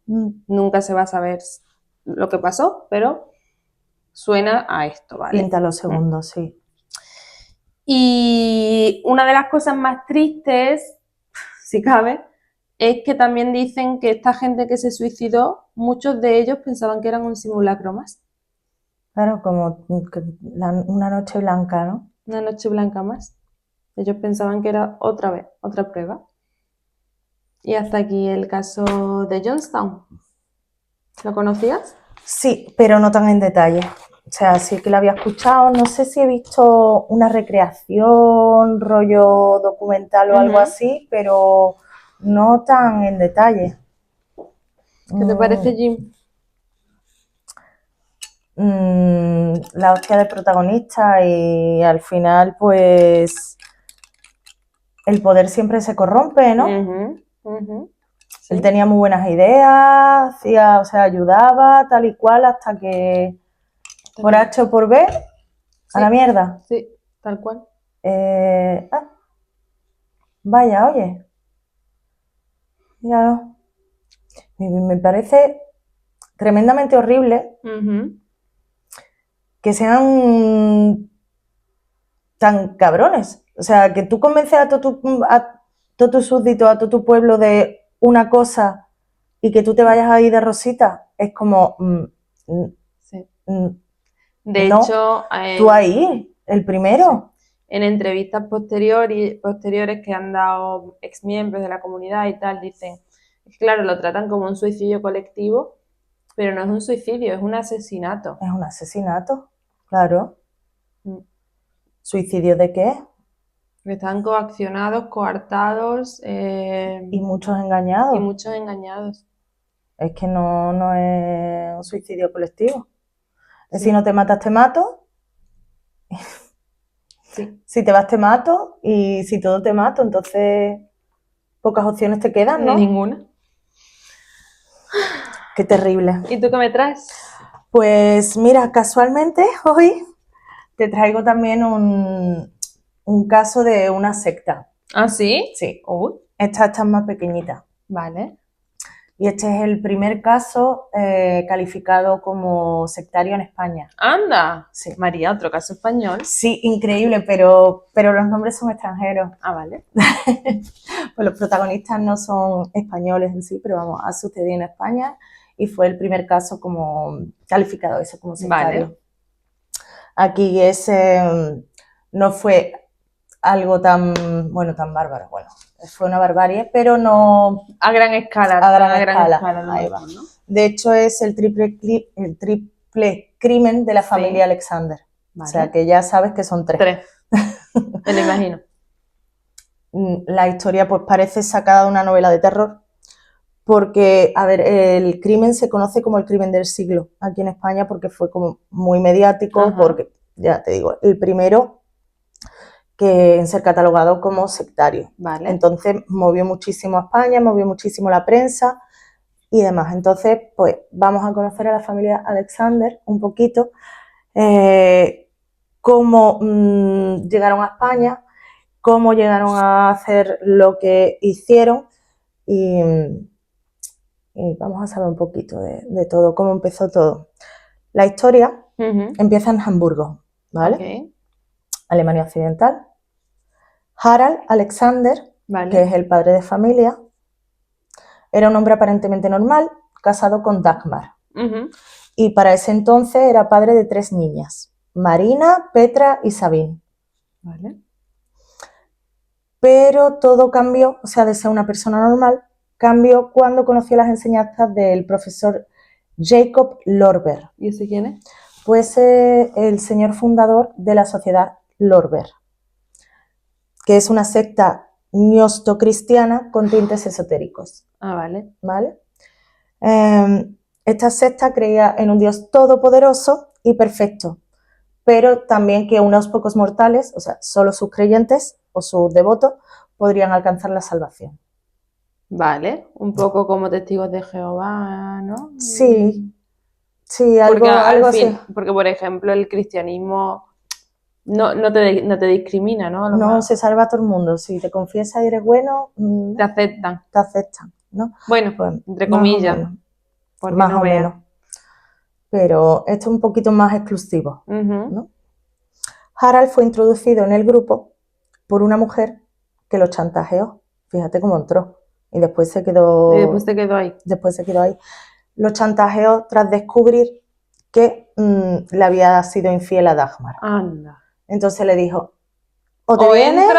Nunca se va a saber lo que pasó, pero suena a esto, ¿vale? Pinta los segundos, sí. Y una de las cosas más tristes, si cabe, es que también dicen que esta gente que se suicidó, muchos de ellos pensaban que eran un simulacro más. Claro, como una noche blanca, ¿no? Una noche blanca más. Ellos pensaban que era otra vez, otra prueba. Y hasta aquí el caso de Johnstown. ¿Lo conocías? Sí, pero no tan en detalle. O sea, sí que lo había escuchado. No sé si he visto una recreación, rollo documental o algo así, pero no tan en detalle. ¿Qué te parece, Jim? La hostia del protagonista y al final, pues, el poder siempre se corrompe, ¿no? Sí. Él tenía muy buenas ideas, hacía, o sea, ayudaba, tal y cual, hasta que por H o por B, a la mierda. Sí, tal cual. Vaya, oye. Míralo. Me parece tremendamente horrible que sean tan cabrones. O sea, que tú convences a todo tu súbdito, a todo tu pueblo de una cosa y que tú te vayas ahí de rosita, es como... sí. De no, hecho... tú ahí, el primero. Sí. En entrevistas posteriores que han dado exmiembros de la comunidad y tal, dicen, claro, lo tratan como un suicidio colectivo, pero no es un suicidio, es un asesinato. Es un asesinato, claro. ¿Suicidio de qué? Están coaccionados, coartados. Y muchos engañados. Y muchos engañados. Es que no es un suicidio colectivo. Es si no te matas, te mato. Sí. Si te vas, te mato. Y si todo te mato, entonces pocas opciones te quedan, ¿no? Ninguna. Qué terrible. ¿Y tú qué me traes? Pues mira, casualmente hoy te traigo también un caso de una secta. ¿Ah, sí? Sí. Esta es más pequeñita. Vale. Y este es el primer caso calificado como sectario en España. ¡Anda! Sí. María, otro caso español. Sí, increíble, pero los nombres son extranjeros. Ah, vale. Pues los protagonistas no son españoles en sí, pero vamos, ha sucedido en España y fue el primer caso como calificado eso como sectario. Vale. Aquí no fue algo tan bárbaro, bueno, fue una barbarie, pero no a gran escala. A gran escala, Ahí va. ¿No? De hecho, es el triple crimen de la familia Alexander. Vale. O sea, que ya sabes que son 3. 3. Me lo imagino. La historia pues parece sacada de una novela de terror, porque, a ver, el crimen se conoce como el crimen del siglo aquí en España porque fue como muy mediático. Ajá. Porque, ya te digo, el primero que en ser catalogado como sectario. Vale. Entonces movió muchísimo a España, movió muchísimo la prensa y demás. Entonces, pues vamos a conocer a la familia Alexander un poquito, cómo llegaron a España, cómo llegaron a hacer lo que hicieron y vamos a saber un poquito de todo, cómo empezó todo. La historia empieza en Hamburgo, ¿vale? Okay. Alemania Occidental. Harald Alexander, vale, que es el padre de familia, era un hombre aparentemente normal, casado con Dagmar. Y para ese entonces era padre de 3 niñas, Marina, Petra y Sabine. Vale. Pero todo cambió, o sea, de ser una persona normal, cambió cuando conoció las enseñanzas del profesor Jacob Lorber. ¿Y ese quién es? Pues el señor fundador de la sociedad Lorber, que es una secta gnostocristiana con tintes esotéricos. Ah, vale. ¿Vale? Esta secta creía en un Dios todopoderoso y perfecto, pero también que unos pocos mortales, o sea, solo sus creyentes o sus devotos, podrían alcanzar la salvación. Vale, un poco como testigos de Jehová, ¿no? Sí, sí, algo así. Porque, por ejemplo, el cristianismo no te discrimina, ¿no? No, se salva a todo el mundo. Si te confiesas y eres bueno, te aceptan. Te aceptan, ¿no? Bueno, pues, entre comillas. Más o menos. Pero esto es un poquito más exclusivo, ¿no? Harald fue introducido en el grupo por una mujer que lo chantajeó. Fíjate cómo entró. Y después se quedó ahí. Después se quedó ahí. Lo chantajeó tras descubrir que le había sido infiel a Dagmar. Anda. Entonces le dijo, o te vienes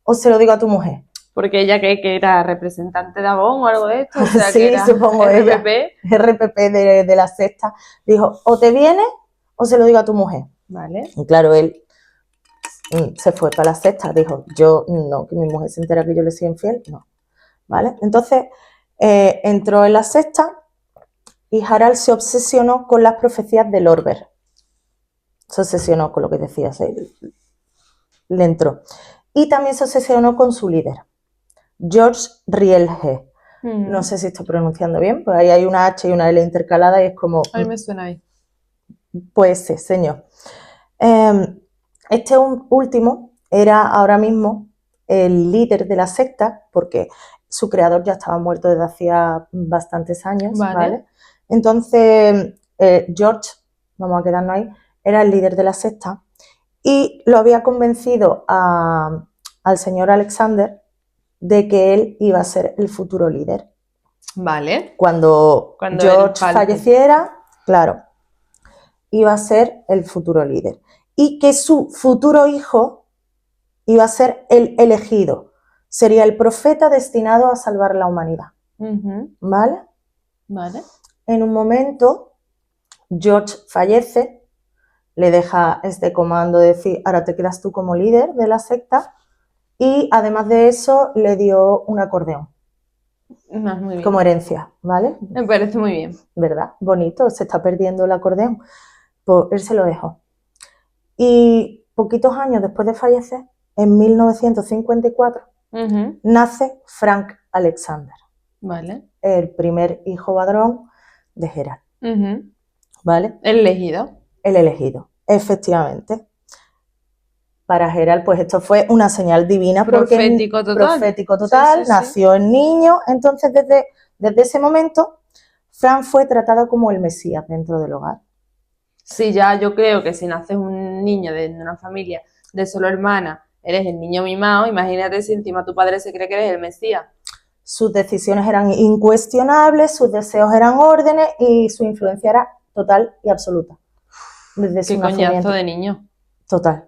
o se lo digo a tu mujer. Porque ella que era representante de Avon o algo de esto. O sea, sí, que era supongo RPP. RPP de la secta. Dijo, o te vienes o se lo digo a tu mujer. Vale. Y claro, él se fue para la secta. Dijo, yo no, que mi mujer se entera que yo le soy infiel. No. ¿Vale? Entonces entró en la secta y Harald se obsesionó con las profecías de Lorber. Se obsesionó con lo que decía, le entró. Y también se obsesionó con su líder, George Rielge. No sé si estoy pronunciando bien, pues ahí hay una H y una L intercalada y es como... A mí me suena ahí. Pues sí, señor. Este último era ahora mismo el líder de la secta, porque su creador ya estaba muerto desde hacía bastantes años, ¿vale? Entonces, George, vamos a quedarnos ahí, era el líder de la secta y lo había convencido al señor Alexander de que él iba a ser el futuro líder. Vale. Cuando George falleciera, claro, iba a ser el futuro líder. Y que su futuro hijo iba a ser el elegido. Sería el profeta destinado a salvar la humanidad. ¿Vale? Vale. En un momento, George fallece, le deja este comando de decir, ahora te quedas tú como líder de la secta, y además de eso le dio un acordeón. Muy bien. Como herencia, ¿vale? Me parece muy bien. ¿Verdad? Bonito, se está perdiendo el acordeón. Pues él se lo dejó. Y poquitos años después de fallecer, en 1954, nace Frank Alexander. Vale. El primer hijo varón de Harald. ¿Vale? El elegido. El elegido, efectivamente. Para Gerald, pues esto fue una señal divina. Profético total. Profético total, Sí. nació el niño. Entonces, desde ese momento, Fran fue tratado como el Mesías dentro del hogar. Sí, ya yo creo que si naces un niño de una familia de solo hermanas, eres el niño mimado, imagínate si encima tu padre se cree que eres el Mesías. Sus decisiones eran incuestionables, sus deseos eran órdenes y su influencia era total y absoluta. Desde su nacimiento. Qué coñazo de niño. Total.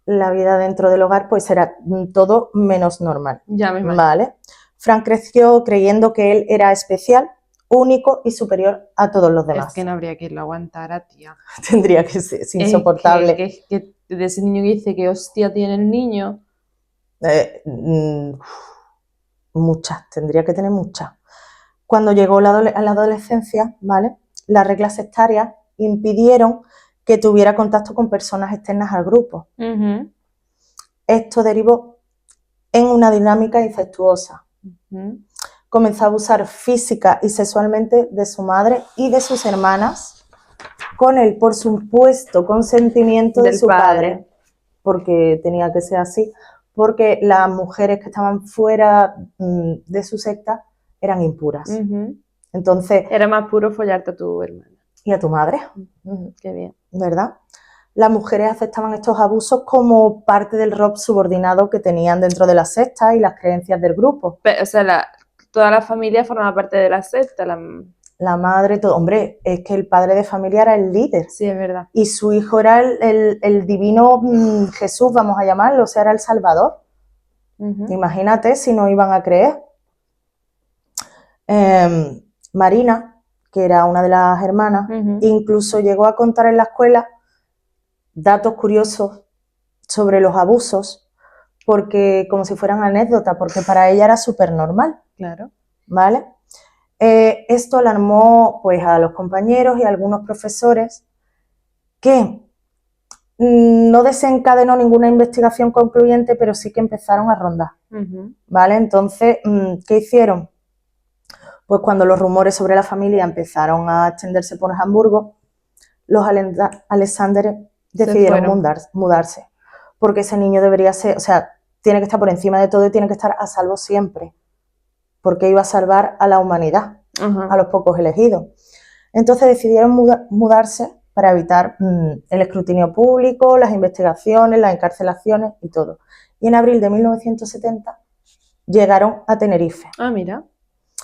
La vida dentro del hogar pues era todo menos normal. Ya me imagino. ¿Vale? Fran creció creyendo que él era especial, único y superior a todos los demás. Es que no habría quien lo aguantara, tía. Tendría que ser, es insoportable. Es que de ese niño que dice que hostia tiene el niño. Muchas, tendría que tener muchas. Cuando llegó a la adolescencia, ¿vale? Las reglas sectarias impidieron que tuviera contacto con personas externas al grupo. Esto derivó en una dinámica incestuosa. Comenzó a abusar física y sexualmente de su madre y de sus hermanas, con el, por supuesto, consentimiento de su padre, porque tenía que ser así, porque las mujeres que estaban fuera de su secta eran impuras. Entonces, era más puro follarte a tu hermana. Y a tu madre. Qué bien. ¿Verdad? Las mujeres aceptaban estos abusos como parte del rol subordinado que tenían dentro de la secta y las creencias del grupo. Pero, o sea, toda la familia formaba parte de la secta. La madre, todo. Hombre, es que el padre de familia era el líder. Sí, es verdad. Y su hijo era el divino Jesús, vamos a llamarlo, o sea, era el Salvador. Imagínate si no iban a creer. Marina, que era una de las hermanas, incluso llegó a contar en la escuela datos curiosos sobre los abusos, porque como si fueran anécdotas, porque para ella era súper normal. Claro. ¿Vale? Esto alarmó pues, a los compañeros y a algunos profesores, que no desencadenó ninguna investigación concluyente, pero sí que empezaron a rondar. ¿Vale? Entonces, ¿qué hicieron? Pues cuando los rumores sobre la familia empezaron a extenderse por Hamburgo, los Alexander decidieron mudarse, porque ese niño debería ser, o sea, tiene que estar por encima de todo y tiene que estar a salvo siempre, porque iba a salvar a la humanidad, a los pocos elegidos. Entonces decidieron mudarse para evitar el escrutinio público, las investigaciones, las encarcelaciones y todo. Y en abril de 1970 llegaron a Tenerife. Ah, mira.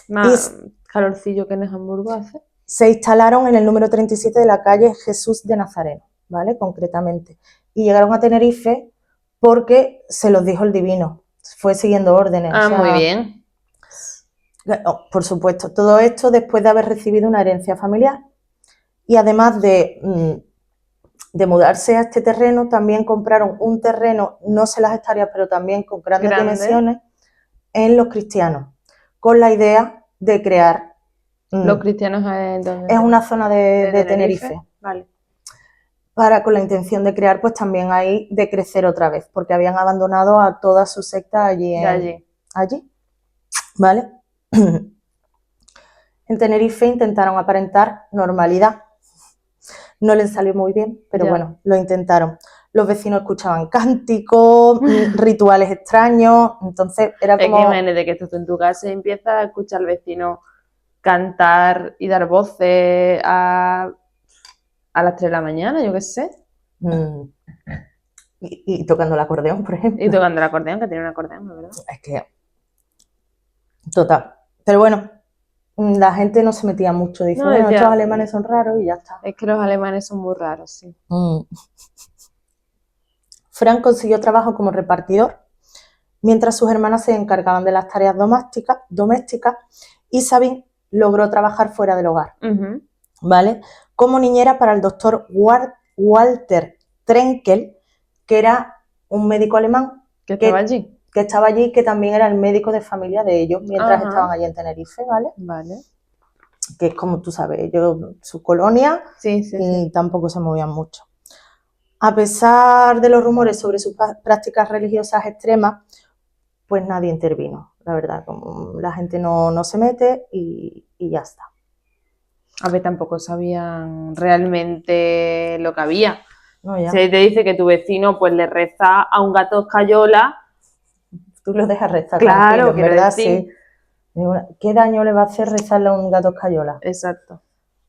Más calorcillo que en Hamburgo hace. Se instalaron en el número 37 de la calle Jesús de Nazareno, ¿vale? Concretamente. Y llegaron a Tenerife porque se los dijo el divino. Fue siguiendo órdenes. Ah, o sea, muy bien. Por supuesto, todo esto después de haber recibido una herencia familiar. Y además de mudarse a este terreno, también compraron un terreno, no sé las hectáreas, pero también con grandes dimensiones, en Los Cristianos, con la idea de crear... Los Cristianos ¿dónde? Es una zona de Tenerife. Vale. Con la intención de crear, pues también ahí, de crecer otra vez, porque habían abandonado a toda su secta allí. ¿Vale? En Tenerife intentaron aparentar normalidad. No les salió muy bien, pero bueno, lo intentaron. Los vecinos escuchaban cánticos, rituales extraños, entonces era como... Es que imagínate que estás en tu casa y empiezas a escuchar al vecino cantar y dar voces a las 3 de la mañana, yo qué sé. Y tocando el acordeón, por ejemplo. Y tocando el acordeón, que tiene un acordeón, ¿verdad? Es que... Total. Pero bueno, la gente no se metía mucho. Dice, bueno, estos alemanes son raros y ya está. Es que los alemanes son muy raros, sí. Fran consiguió trabajo como repartidor, mientras sus hermanas se encargaban de las tareas domésticas y Sabine logró trabajar fuera del hogar, ¿vale? Como niñera para el doctor Walter Trenkel, que era un médico alemán que estaba allí, que también era el médico de familia de ellos mientras estaban allí en Tenerife, ¿vale? Vale. Que es como tú sabes, ellos, su colonia, sí. Tampoco se movían mucho. A pesar de los rumores sobre sus prácticas religiosas extremas, pues nadie intervino, la verdad, como la gente no se mete y ya está. A ver, tampoco sabían realmente lo que había. No, ya. Si ahí te dice que tu vecino pues le reza a un gato escayola, Tú lo dejas rezar claro, tranquilo, quiero ¿verdad? decir. Sí. ¿Qué daño le va a hacer rezarle a un gato escayola? Exacto.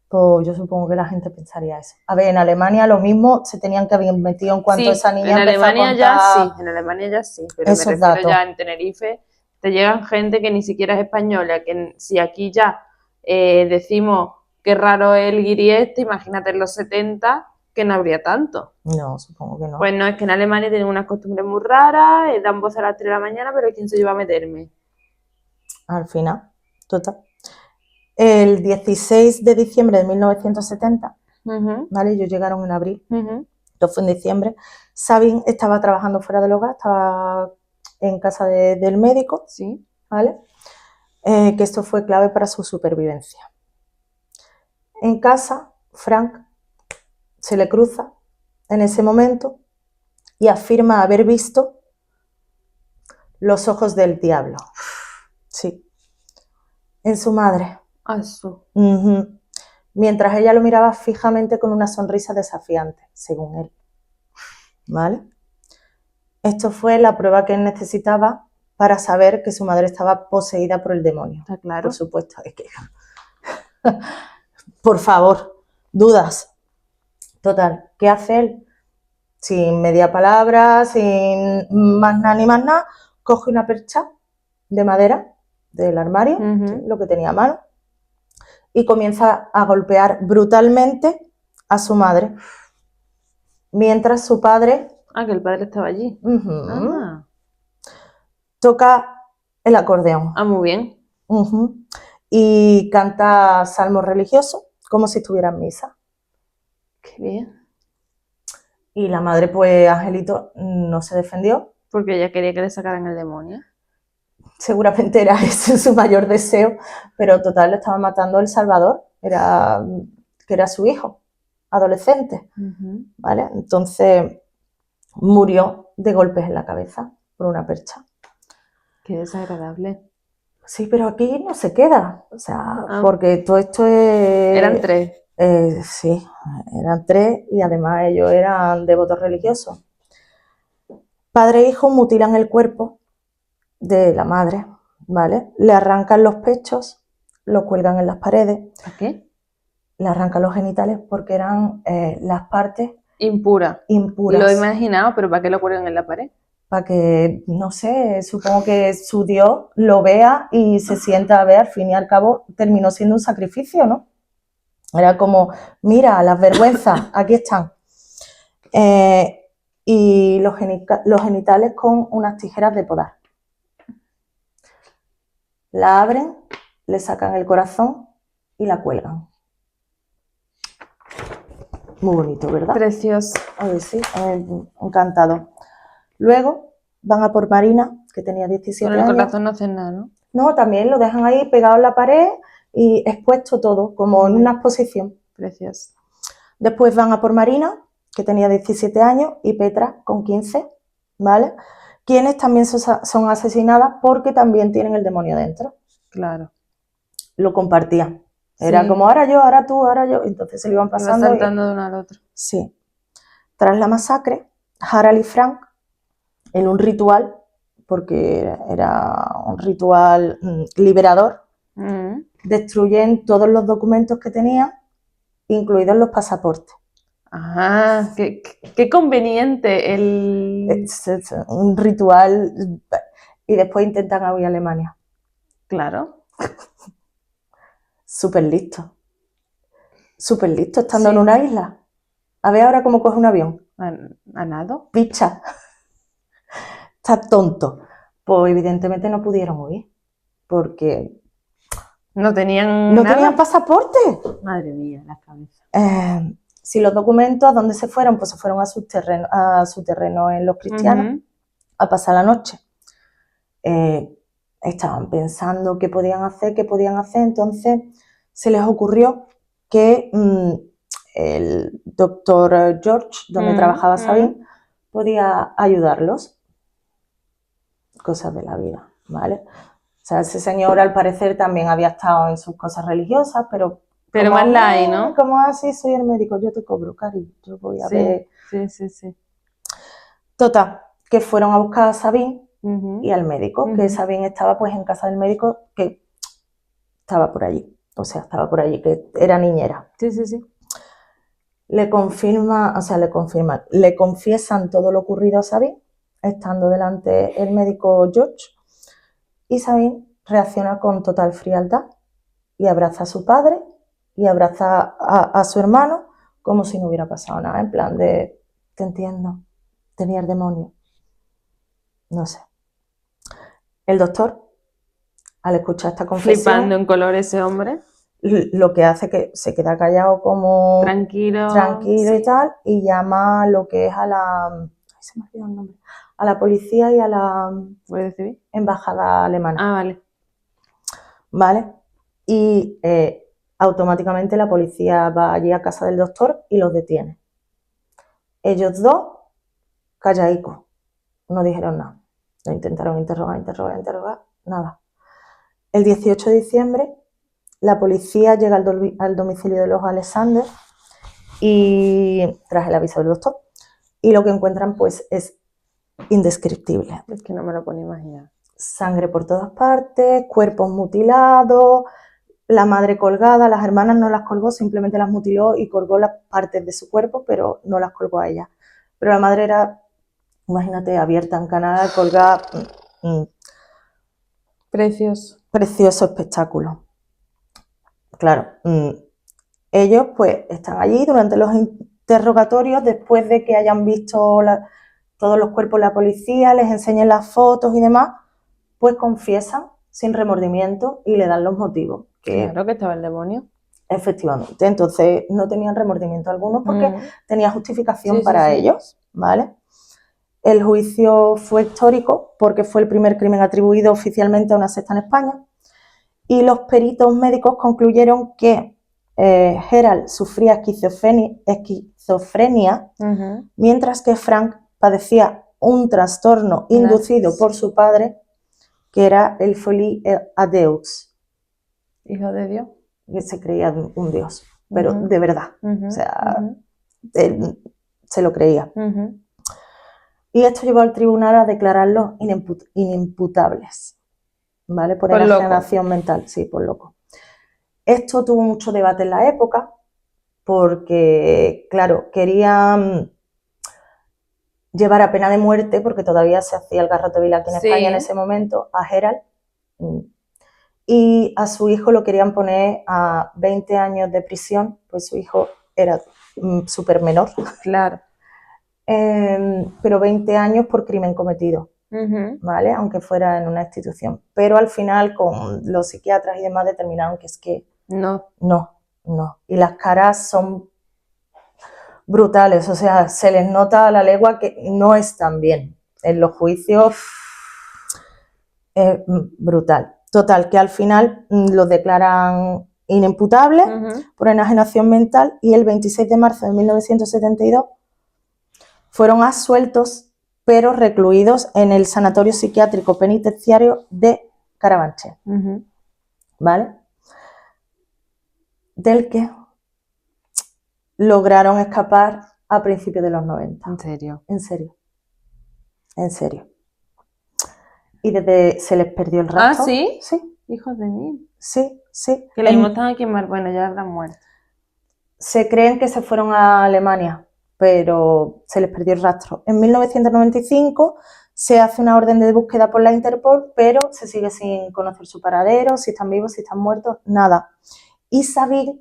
Pues yo supongo que la gente pensaría eso. A ver, en Alemania lo mismo se tenían que haber metido en cuanto Sí, esa niña en empezó a Alemania contar ya sí, en Alemania ya sí, pero me esos refiero datos. ya en Tenerife, te llegan gente que ni siquiera es española, que si aquí ya decimos qué raro es el guiri este, imagínate en los 70 que no habría tanto. No, supongo que no. Pues no, es que en Alemania tienen unas costumbres muy raras, dan voz a las 3 de la mañana, pero ¿quién se lleva a meterme? Al final, total. El 16 de diciembre de 1970, ¿vale? Ellos llegaron en abril, esto fue en diciembre. Sabine estaba trabajando fuera del hogar, estaba en casa del médico, Sí. ¿vale? Que esto fue clave para su supervivencia. En casa, Frank se le cruza en ese momento y afirma haber visto los ojos del diablo. Sí. En su madre. Eso. Mientras ella lo miraba fijamente con una sonrisa desafiante, según él. ¿Vale? Esto fue la prueba que él necesitaba para saber que su madre estaba poseída por el demonio. Está claro. Por supuesto, es que... Por favor, dudas. Total, ¿qué hace él? Sin media palabra, sin más nada ni más nada, coge una percha de madera del armario, lo que tenía a mano, y comienza a golpear brutalmente a su madre, mientras su padre... Ah, que el padre estaba allí. Toca el acordeón. Ah, muy bien. Y canta salmos religiosos, como si estuviera en misa. Qué bien. Y la madre, pues, Angelito, no se defendió. Porque ella quería que le sacaran el demonio. Seguramente era ese su mayor deseo, pero total, le estaba matando el Salvador, que era su hijo, adolescente, ¿vale? Entonces, murió de golpes en la cabeza por una percha. Qué desagradable. Sí, pero aquí no se queda, o sea, porque todo esto es... Eran 3. Sí, eran 3 y además ellos eran devotos religiosos. Padre e hijo mutilan el cuerpo de la madre, ¿vale? Le arrancan los pechos, lo cuelgan en las paredes. ¿A qué? Le arrancan los genitales porque eran las partes impuras. Lo he imaginado, pero ¿para qué lo cuelgan en la pared? Para que, no sé, supongo que su Dios lo vea y se sienta a ver, al fin y al cabo terminó siendo un sacrificio, ¿no? Era como, mira, las vergüenzas, aquí están. Y los genitales con unas tijeras de podar. La abren, le sacan el corazón y la cuelgan. Muy bonito, ¿verdad? Precioso. Oye, sí, encantado. Luego van a por Marina, que tenía 17 años. Con el corazón no hacen nada, ¿no? No, también lo dejan ahí pegado en la pared y expuesto todo, como en una exposición. Precioso. Después van a por Marina, que tenía 17 años, y Petra, con 15, ¿vale? Quienes también son asesinadas porque también tienen el demonio dentro. Claro. Lo compartían. Era como, ahora yo, ahora tú, ahora yo. Entonces se lo iban pasando. Iba saltando de uno al otro. Sí. Tras la masacre, Harald y Frank, en un ritual, porque era un ritual liberador, destruyen todos los documentos que tenían, incluidos los pasaportes. Ajá, qué conveniente Es un ritual, y después intentan huir a Alemania. Claro. Súper listo. Súper listo, estando en una isla. A ver ahora cómo coge un avión. ¿A nado? Picha. Está tonto. Pues evidentemente no pudieron huir, porque... ¿No tenían ¿No nada? tenían pasaporte? Madre mía, la cabeza. Si los documentos, ¿a dónde se fueron? Pues se fueron a su terreno en Los Cristianos, a pasar la noche. Estaban pensando qué podían hacer, entonces se les ocurrió que el doctor George, donde trabajaba Sabine, podía ayudarlos. Cosas de la vida, ¿vale? O sea, ese señor al parecer también había estado en sus cosas religiosas, pero Pero como, más light, ¿no? Como así, soy el médico, yo te cobro, cari, yo voy a ver. Sí. Total, que fueron a buscar a Sabine Ujú. y al médico, que Sabine estaba pues en casa del médico, que estaba por allí, o sea, estaba por allí, que era niñera. Sí. Le confiesan todo lo ocurrido a Sabine, estando delante el médico George, y Sabine reacciona con total frialdad y abraza a su padre y abraza a su hermano como si no hubiera pasado nada, en plan de, te entiendo, tenía el demonio. No sé. El doctor, al escuchar esta confesión, Flipando en color ese hombre. Lo que hace que se queda callado como Tranquilo sí. Y tal, y llama lo que es a la, se me olvidó el nombre, a la policía y a la embajada alemana. Ah, vale. ¿Vale? Y automáticamente la policía va allí a casa del doctor y los detiene. Ellos dos, calladicos, no dijeron nada. Lo intentaron interrogar, nada. El 18 de diciembre, la policía llega al domicilio de los Alexander y tras el aviso del doctor. Y lo que encuentran pues es indescriptible. Es que no me lo puedo imaginar. Sangre por todas partes, cuerpos mutilados, la madre colgada, las hermanas no las colgó, simplemente las mutiló y colgó las partes de su cuerpo, pero no las colgó a ella. Pero la madre era, imagínate, abierta en Canadá, colgada. Precioso espectáculo. Claro, ellos pues están allí durante los interrogatorios, después de que hayan visto todos los cuerpos de la policía, les enseñen las fotos y demás, pues confiesan sin remordimiento y le dan los motivos. Claro que estaba el demonio. Efectivamente, entonces no tenían remordimiento alguno porque tenía justificación para ellos, ¿vale? El juicio fue histórico porque fue el primer crimen atribuido oficialmente a una secta en España y los peritos médicos concluyeron que Gerald sufría esquizofrenia, mientras que Frank padecía un trastorno inducido por su padre, que era el folie à deux. Hijo de Dios. Que se creía un dios, pero de verdad, o sea, él se lo creía. Y esto llevó al tribunal a declararlos inimputables, ¿vale? Por enajenación mental, sí, por loco. Esto tuvo mucho debate en la época porque, claro, querían llevar a pena de muerte, porque todavía se hacía el garrote vil aquí en España en ese momento, a Gerald, y a su hijo lo querían poner a 20 años de prisión, pues su hijo era súper menor. Claro. Pero 20 años por crimen cometido, ¿vale? Aunque fuera en una institución. Pero al final, con los psiquiatras y demás, determinaron que es que no. Y las caras son brutales, o sea, se les nota a la legua que no están bien. En los juicios es brutal. Total, que al final los declaran inimputables por enajenación mental y el 26 de marzo de 1972 fueron absueltos, pero recluidos en el Sanatorio Psiquiátrico Penitenciario de Carabanchel, ¿vale? Del que lograron escapar a principios de los 90. ¿En serio? En serio. Y desde se les perdió el rastro. ¿Ah, sí? Sí. Hijos de mí. Sí. Que lo mismo están aquí en Mar, bueno, ya habrán muerto. Se creen que se fueron a Alemania, pero se les perdió el rastro. En 1995 se hace una orden de búsqueda por la Interpol, pero se sigue sin conocer su paradero, si están vivos, si están muertos, nada. Y Sabine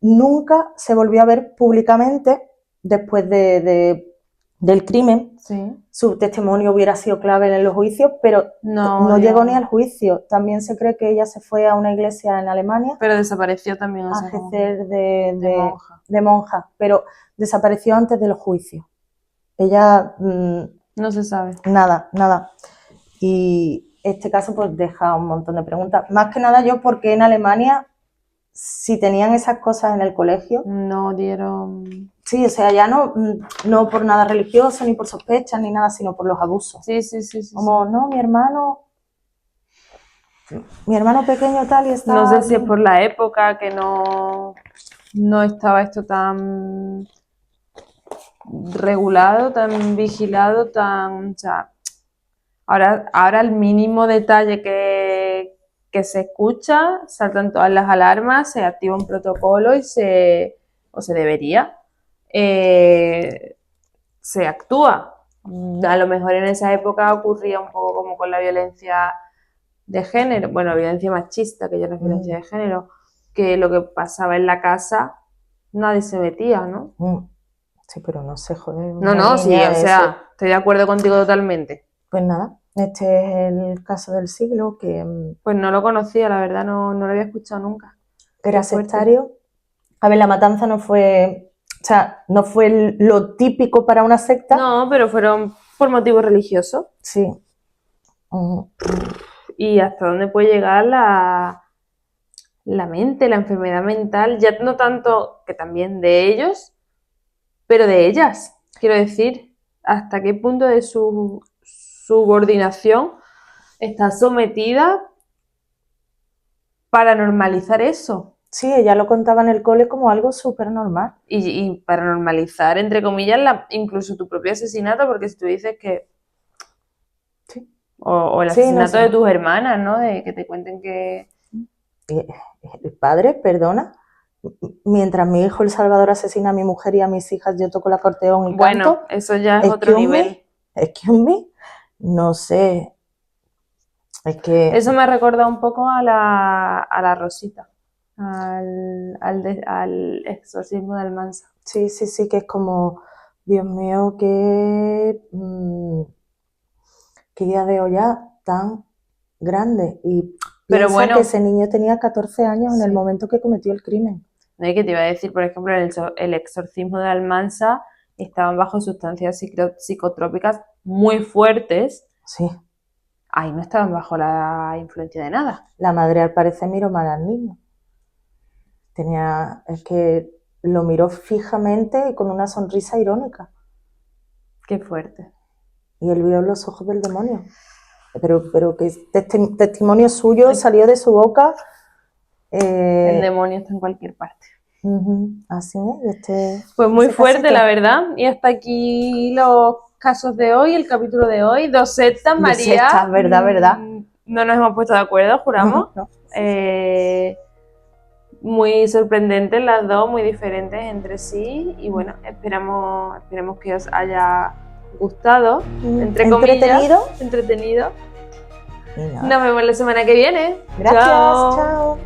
nunca se volvió a ver públicamente después del crimen. Sí. Su testimonio hubiera sido clave en los juicios, pero no llegó ni al juicio. También se cree que ella se fue a una iglesia en Alemania. Pero desapareció también. A ejercer de monja, pero desapareció antes de los juicios. Ella... no se sabe. Nada. Y este caso pues deja un montón de preguntas. Más que nada yo, porque en Alemania, si tenían esas cosas en el colegio... No dieron... Sí, o sea, ya no por nada religioso, ni por sospechas, ni nada, sino por los abusos. Sí. Como, no, mi hermano... mi hermano pequeño tal y estaba... No sé si es por la época que no estaba esto tan regulado, tan vigilado, tan... O sea, ahora el mínimo detalle que se escucha, saltan todas las alarmas, se activa un protocolo y o se debería, se actúa. A lo mejor en esa época ocurría un poco como con la violencia de género, bueno, violencia machista, que ya no es violencia de género, que lo que pasaba en la casa nadie se metía, ¿no? Sí, pero no sé, joder. No, sí, o sea, estoy de acuerdo contigo totalmente. Pues nada, este es el caso del siglo que... Pues no lo conocía, la verdad, no lo había escuchado nunca. Era sectario. A ver, la matanza no fue... O sea, no fue lo típico para una secta. No, pero fueron por motivos religiosos. Sí. Y hasta dónde puede llegar la mente, la enfermedad mental, ya no tanto que también de ellos, pero de ellas. Quiero decir, hasta qué punto de su subordinación está sometida para normalizar eso. Sí, ella lo contaba en el cole como algo súper normal. Y para normalizar, entre comillas, incluso tu propio asesinato, porque si tú dices que... Sí. O el asesinato de tus hermanas, ¿no? De que te cuenten que... El padre, perdona, mientras mi hijo El Salvador asesina a mi mujer y a mis hijas, yo toco el acordeón y bueno, canto. Bueno, eso ya es otro nivel. Excuse me, no sé. Es que... Eso me ha recordado un poco a la Rosita, al exorcismo de Almansa. Sí, que es como, Dios mío, qué idea de olla tan grande. Y pero piensa bueno, que ese niño tenía 14 años en el momento que cometió el crimen. No hay que te iba a decir, por ejemplo, el exorcismo de Almansa estaban bajo sustancias psicotrópicas muy fuertes. Sí. Ahí no estaban bajo la influencia de nada. La madre al parecer miró mal al niño. Es que lo miró fijamente y con una sonrisa irónica. Qué fuerte. Y él vio los ojos del demonio. Pero que testimonio suyo salió de su boca. El demonio está en cualquier parte. Así es. Pues muy fuerte, la verdad. Y hasta aquí los casos de hoy, el capítulo de hoy. 2 sectas, María. 2 sectas, verdad. No nos hemos puesto de acuerdo, juramos. No. Muy sorprendentes las dos, muy diferentes entre sí. Y bueno, esperemos que os haya gustado. Entre comillas. Entretenido. Nos vemos la semana que viene. Gracias, chao.